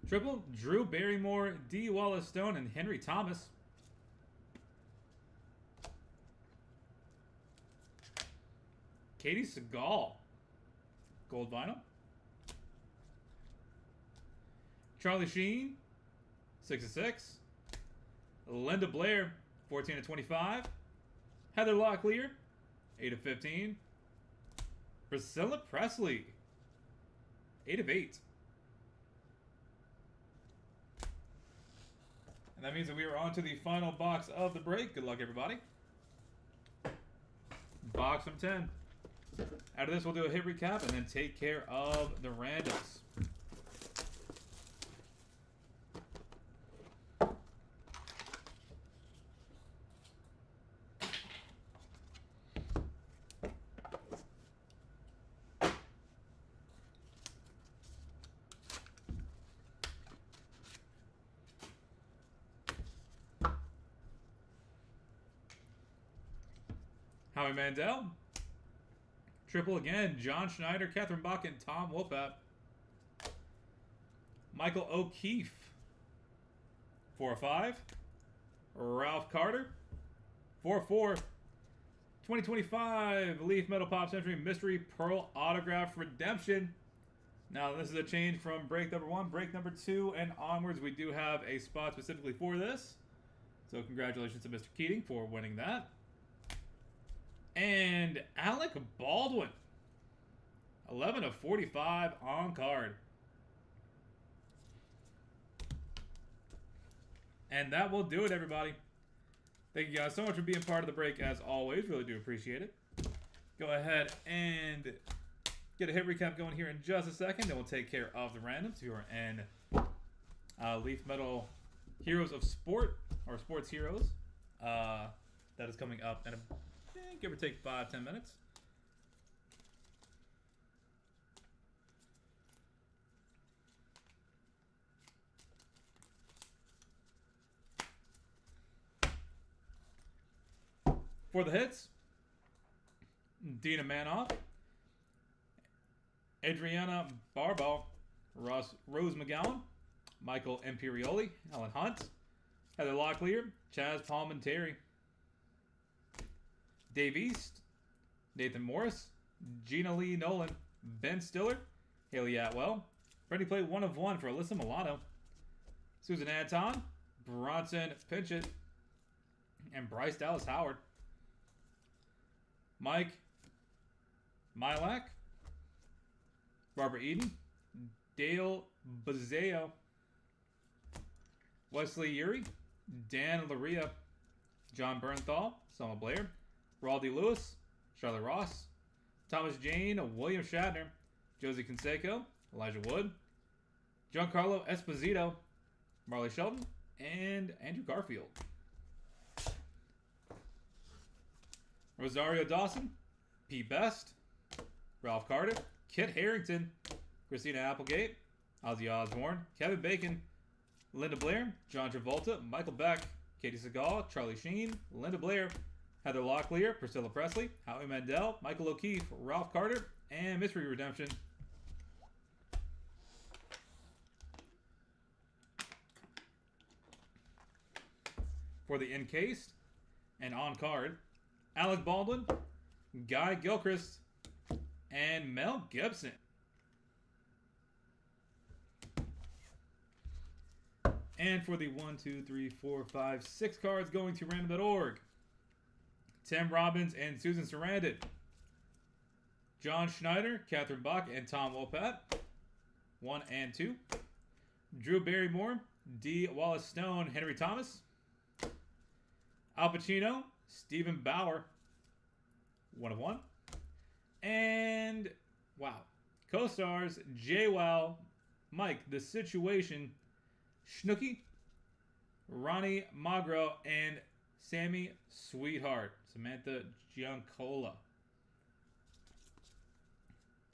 Triple, Drew Barrymore, D. Wallace Stone, and Henry Thomas. Katie Seagal. Gold vinyl. Charlie Sheen. 6/6. Linda Blair. 14/25. Heather Locklear. 8/15. Priscilla Presley. 8/8. And that means that we are on to the final box of the break. Good luck, everybody. Box number 10. Out of this, we'll do a hit recap and then take care of the randoms. Howie Mandel. Triple again. John Schneider, Catherine Bach, and Tom Wolpat. Michael O'Keefe. 4-5. Ralph Carter. 4-4. 2025 Leaf Metal Pop Century Mystery Pearl Autograph Redemption. Now, this is a change from break number 1. Break number 2 and onwards, we do have a spot specifically for this. So congratulations to Mr. Keating for winning that. And Alec Baldwin. 11/45 on card. And that will do it, everybody. Thank you guys so much for being part of the break, as always. Really do appreciate it. Go ahead and get a hit recap going here in just a second. Then we'll take care of the randoms who are in Leaf Metal Heroes of Sport, or Sports Heroes. That is coming up in give or take 5-10 minutes. For the hits, Dina Manoff, Adriana Barbo, Rose McGowan, Michael Imperioli, Helen Hunt, Heather Locklear, Chaz Palminteri, Dave East, Nathan Morris, Gina Lee Nolan, Ben Stiller, Haley Atwell, Freddie played 1/1 for Alyssa Milano, Susan Anton, Bronson Pinchett, and Bryce Dallas Howard. Mike Milak, Barbara Eden, Dale Bazeo, Wesley Urey, Dan Laria, John Bernthal, Selma Blair, Raldy Lewis, Charlotte Ross, Thomas Jane, William Shatner, Josie Canseco, Elijah Wood, Giancarlo Esposito, Marley Shelton, and Andrew Garfield. Rosario Dawson, Pete Best, Ralph Carter, Kit Harrington, Christina Applegate, Ozzy Osbourne, Kevin Bacon, Linda Blair, John Travolta, Michael Beck, Katie Seagal, Charlie Sheen, Linda Blair, Heather Locklear, Priscilla Presley, Howie Mandel, Michael O'Keefe, Ralph Carter, and Mystery Redemption. For the encased and on card, Alec Baldwin, Guy Gilchrist, and Mel Gibson. And for the 1, 2, 3, 4, 5, 6 cards going to random.org, Tim Robbins and Susan Sarandon, John Schneider, Catherine Bach, and Tom Wolpat, 1 and 2, Drew Barrymore, D. Wallace Stone, Henry Thomas, Al Pacino, Stephen Bauer, 1/1, and wow, co-stars JWoww, Mike The Situation, Snooki, Ronnie Magro, and Sammy Sweetheart, Samantha Giancola.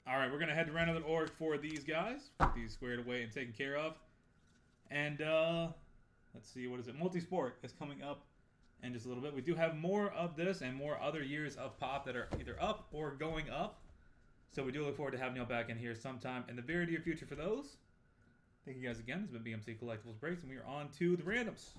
All right, we're gonna head to random.org for these guys, get these squared away and taken care of, and let's see, what is it? Multisport is coming up in just a little bit. We do have more of this and more other years of Pop that are either up or going up. So we do look forward to having y'all back in here sometime in the very near future for those. Thank you guys again. This has been BMC Collectibles Breaks, and we are on to the randoms.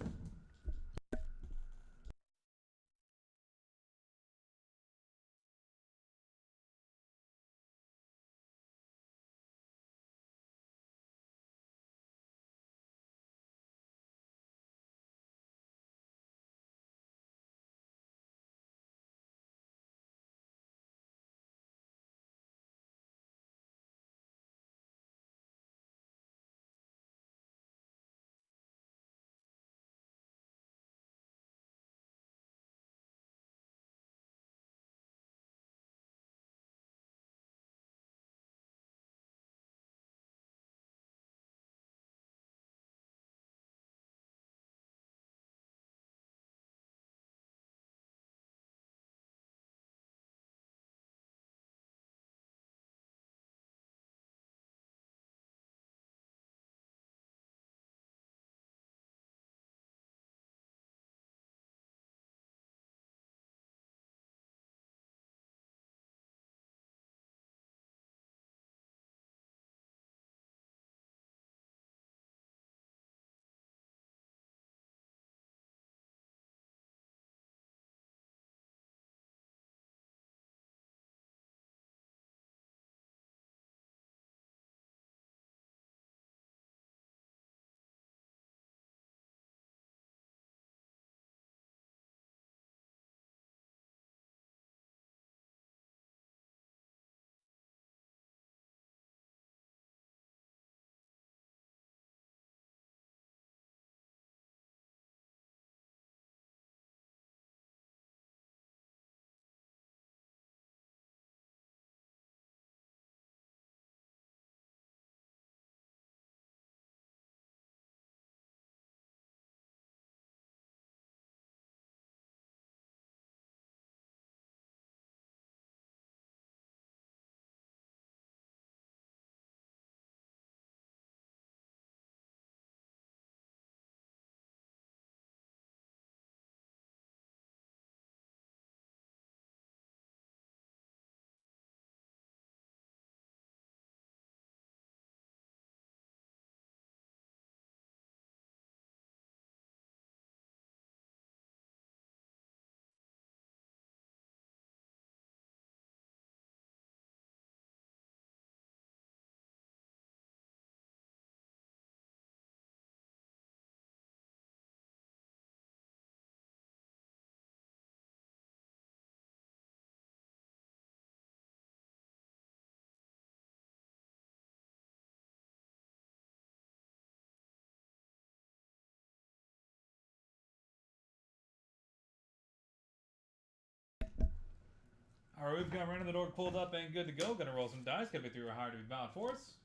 All right, we've got random the door pulled up and good to go. Gonna roll some dice. Gotta be through or higher to be bound for us.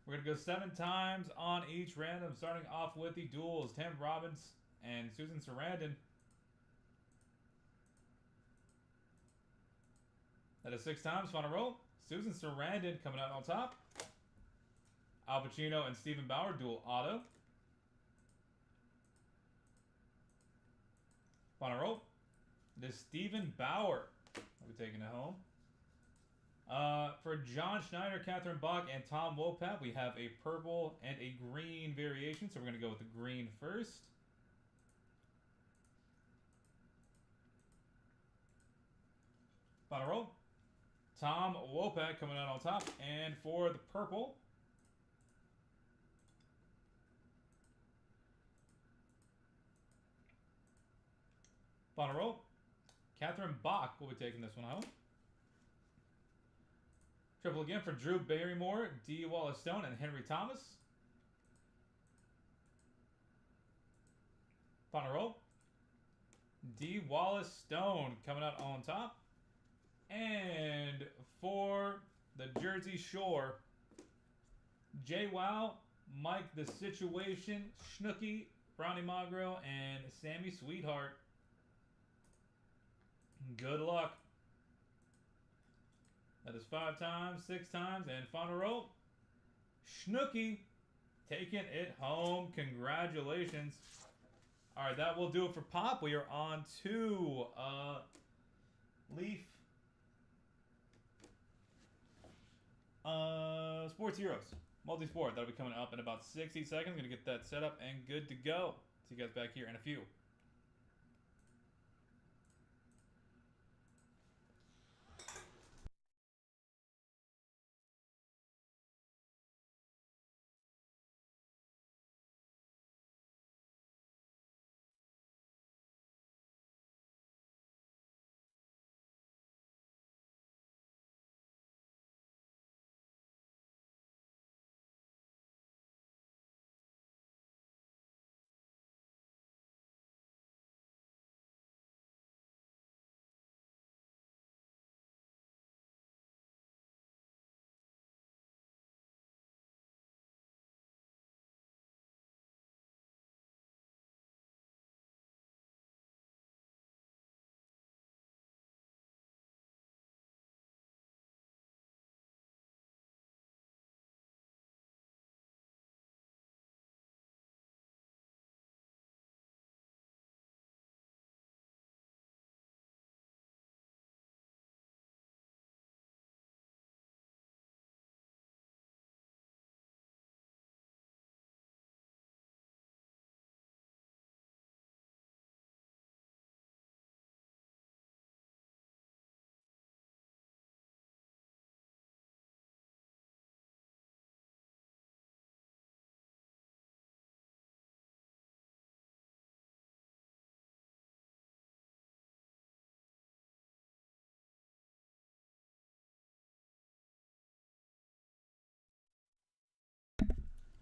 We're gonna go 7 times on each random, starting off with the duels. Tim Robbins and Susan Sarandon. That is 6 times. Final roll. Susan Sarandon coming out on top. Al Pacino and Stephen Bauer, dual auto. Final roll. This Stephen Bauer. I'll be taking it home. For John Schneider, Catherine Bach, and Tom Wopat, we have a purple and a green variation. So we're going to go with the green first. Final roll. Tom Wopat coming out on top. And for the purple, final roll. Catherine Bach will be taking this one home. Triple again for Drew Barrymore, D. Wallace Stone, and Henry Thomas. Final roll. D. Wallace Stone coming out on top. And for the Jersey Shore, J. Wow, Mike the Situation, Snooki, Ronnie Magro, and Sammy Sweetheart. Good luck. That is 5 times, 6 times, and final roll. Snooki taking it home. Congratulations. All right, that will do it for Pop. We are on to Leaf Sports Heroes. Multisport. That'll be coming up in about 60 seconds. Going to get that set up and good to go. See you guys back here in a few.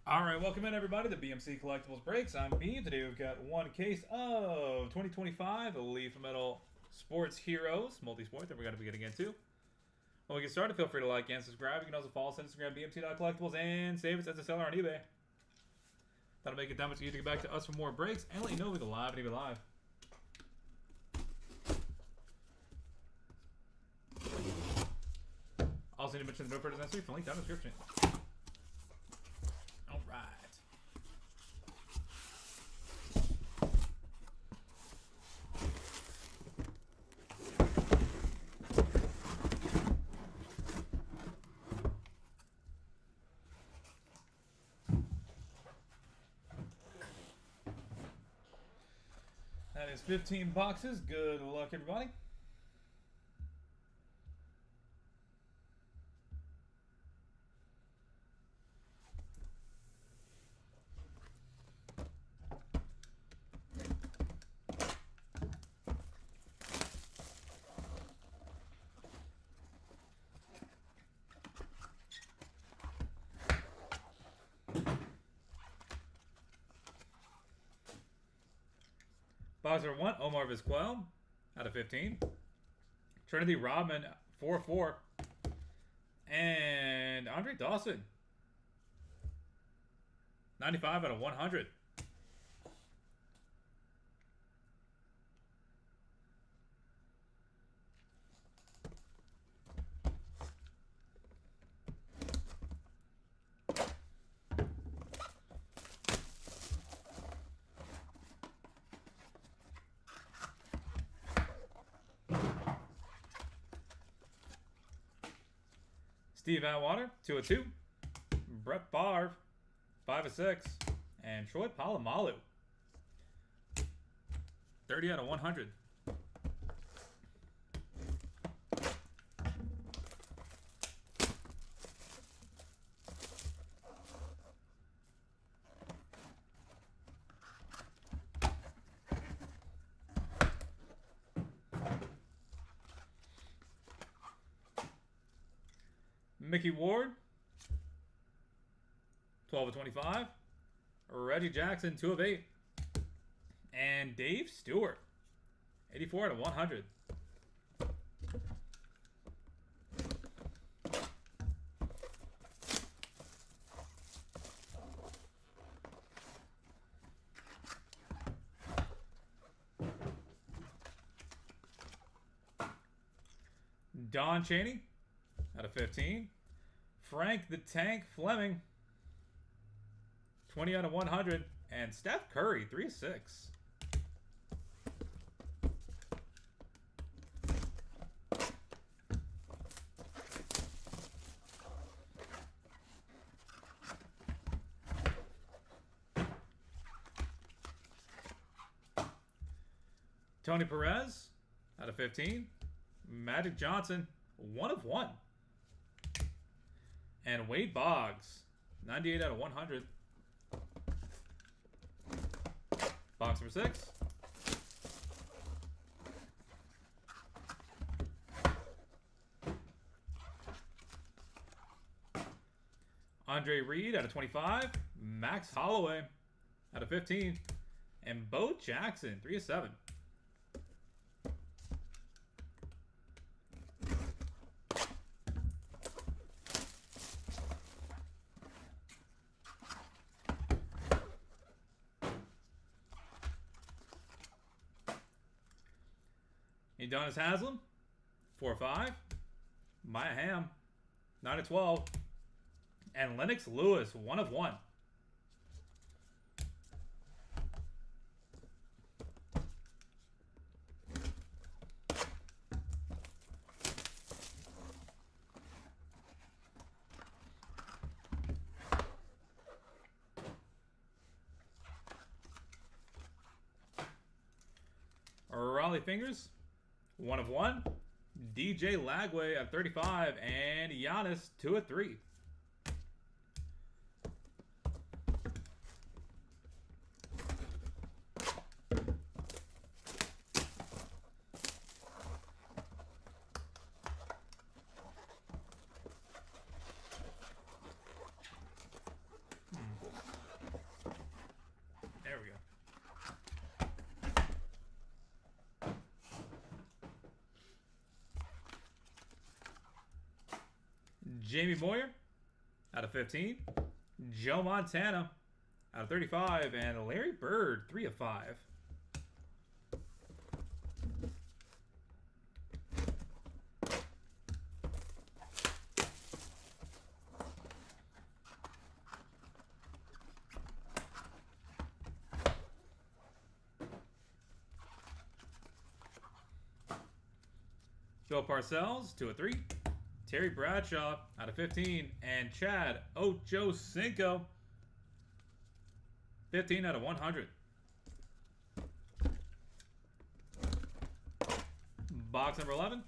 All right, welcome in everybody to BMC Collectibles Breaks. I'm B. Today we've got one case of 2025 Leaf Metal Sports Heroes Multisport that we're going to be getting into. When we get started, feel free to like and subscribe. You can also follow us on Instagram, bmt.collectibles, and save us as a seller on eBay. That'll make it that much easier to get back to us for more breaks and let you know we go live and even live. Also, need to mention the no purchase necessary for link down in the description. All right. That is 15 boxes. Good luck, everybody. Boxer 1, Omar Vizquel, out of 15. Trinity Rodman, 4/4. And Andre Dawson, 95 out of 100. Steve Atwater, 2/2. Brett Favre, 5/6. And Troy Polamalu, 30 out of 100. Mickey Ward, 12 of 25. Reggie Jackson, 2/8. And Dave Stewart, 84 out of 100. Don Chaney, out of 15. Frank the Tank Fleming, 20 out of 100. And Steph Curry, 3/6. Tony Perez, out of 15. Magic Johnson, 1/1. And Wade Boggs, 98 out of 100. Box number 6. Andre Reed, out of 25. Max Holloway, out of 15. And Bo Jackson, 3/7. Udonis Haslem, 4/5. Maya Hamm, 9/12. And Lennox Lewis, 1/1. Raleigh Fingers, 1/1. DJ Lagway at 35. And Giannis, 2/3. There we go. Jamie Moyer, out of 15. Joe Montana, out of 35. And Larry Bird, 3/5. Bill Parcells, 2/3. Terry Bradshaw, out of 15. And Chad Ochocinco, 15 out of 100. Box number 11.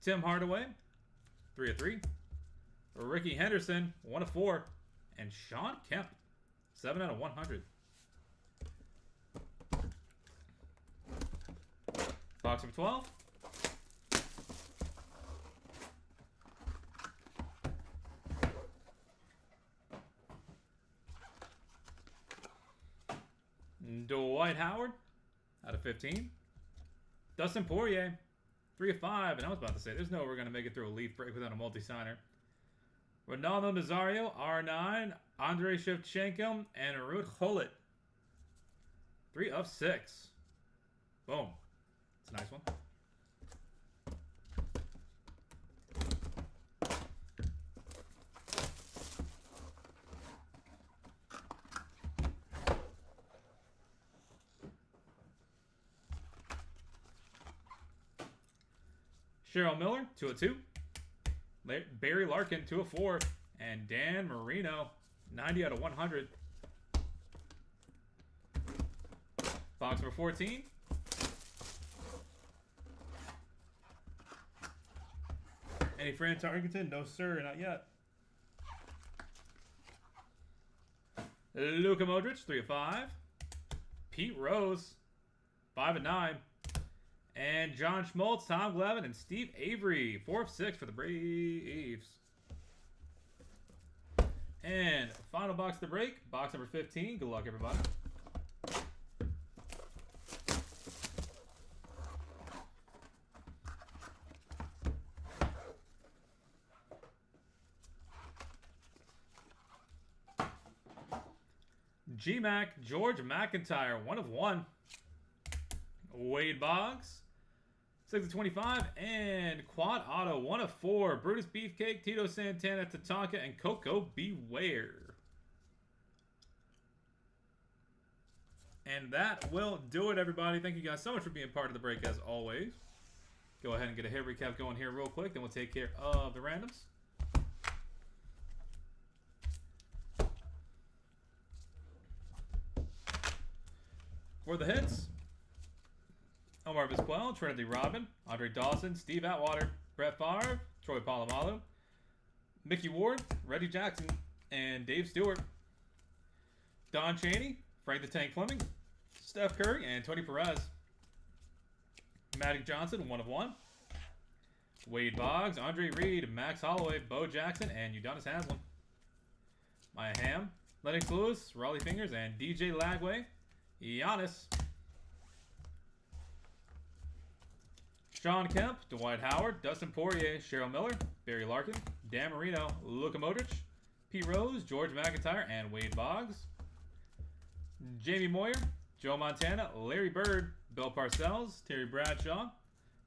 Tim Hardaway, 3/3. Ricky Henderson, 1/4. And Sean Kemp, 7 out of 100. Box number 12. Dwight Howard out of 15. Dustin Poirier, 3 of 5. And I was about to say, there's no way we're going to make it through a leaf break without a multi-signer. Ronaldo Nazario, R9. Andrei Shevchenko, and Ruud Gullit. 3 of 6. Boom. It's a nice one. Cheryl Miller, 2 of 2. Barry Larkin, 2 of 4. And Dan Marino, 90 out of 100. Box number 14. Any Fran Tarkenton? No, sir, not yet. Luka Modric, 3 of 5. Pete Rose, 5 of 9. And John Schmaltz, Tom Glavine, and Steve Avery, 4 of 6 for the Braves. And final box to break, box number 15. Good luck, everybody. G-Mac, George McIntyre, 1 of 1. Wade Boggs, 6 of 25. And quad auto, 1 of 4. Brutus Beefcake, Tito Santana, Tatanka, and Coco Beware. And that will do it, everybody. Thank you guys so much for being part of the break, as always. Go ahead and get a hit recap going here real quick, then we'll take care of the randoms. For the hits, Omar Vizquel, Trinity Rodman, Andre Dawson, Steve Atwater, Brett Favre, Troy Polamalu, Mickey Ward, Reggie Jackson, and Dave Stewart. Don Chaney, Frank the Tank Fleming, Steph Curry, and Tony Perez. Magic Johnson, 1 of 1. Wade Boggs, Andre Reed, Max Holloway, Bo Jackson, and Udonis Haslem. Maya Hamm, Lennox Lewis, Raleigh Fingers, and DJ Lagway. Giannis. Sean Kemp, Dwight Howard, Dustin Poirier, Cheryl Miller, Barry Larkin, Dan Marino, Luka Modric, Pete Rose, George McIntyre, and Wade Boggs. Jamie Moyer, Joe Montana, Larry Bird, Bill Parcells, Terry Bradshaw,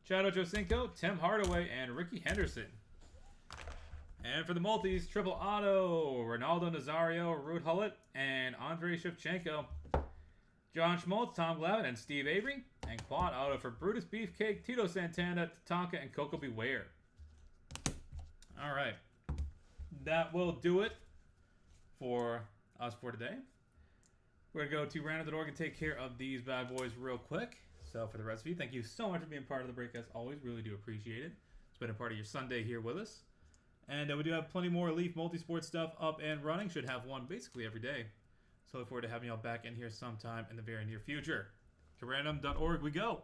Chad Ochocinco, Tim Hardaway, and Ricky Henderson. And for the multis, triple auto, Ronaldo Nazario, Ruud Gullit, and Andrei Shevchenko. John Schmaltz, Tom Glavine, and Steve Avery. And quad auto for Brutus Beefcake, Tito Santana, Tatanka, and Coco Beware. All right. That will do it for us for today. We're going to go to random.org and take care of these bad boys real quick. So for the rest of you, thank you so much for being part of the break as always. Really do appreciate it. It's been a part of your Sunday here with us. And we do have plenty more Leaf Multisport stuff up and running. Should have one basically every day. So look forward to having y'all back in here sometime in the very near future. To random.org we go.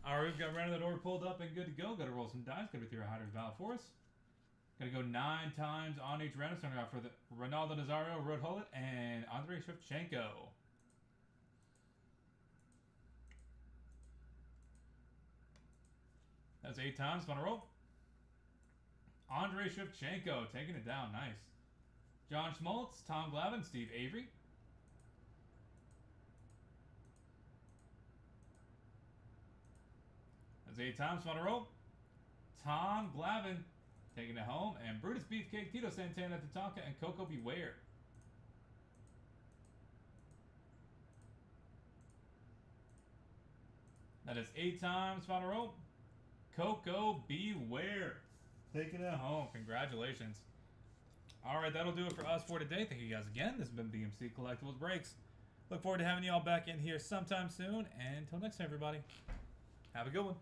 All right, we've got random that order pulled up and good to go. Got to roll some dice. Got to be 300 valid for us. Got to go 9 times on each random. Starting off for the Ronaldo Nazario, Rod Hullet, and Andrei Shevchenko. That's 8 times. Final roll. Andrei Shevchenko taking it down. Nice. John Schmaltz, Tom Glavine, Steve Avery. That's 8 times. Final roll. Tom Glavine taking it home. And Brutus Beefcake, Tito Santana, Tatanka, and Coco Beware. That is 8 times. Final roll. Coco Beware taking it home. Congratulations. All right, that'll do it for us for today. Thank you guys again. This has been BMC Collectibles Breaks. Look forward to having you all back in here sometime soon. And until next time, everybody, have a good one.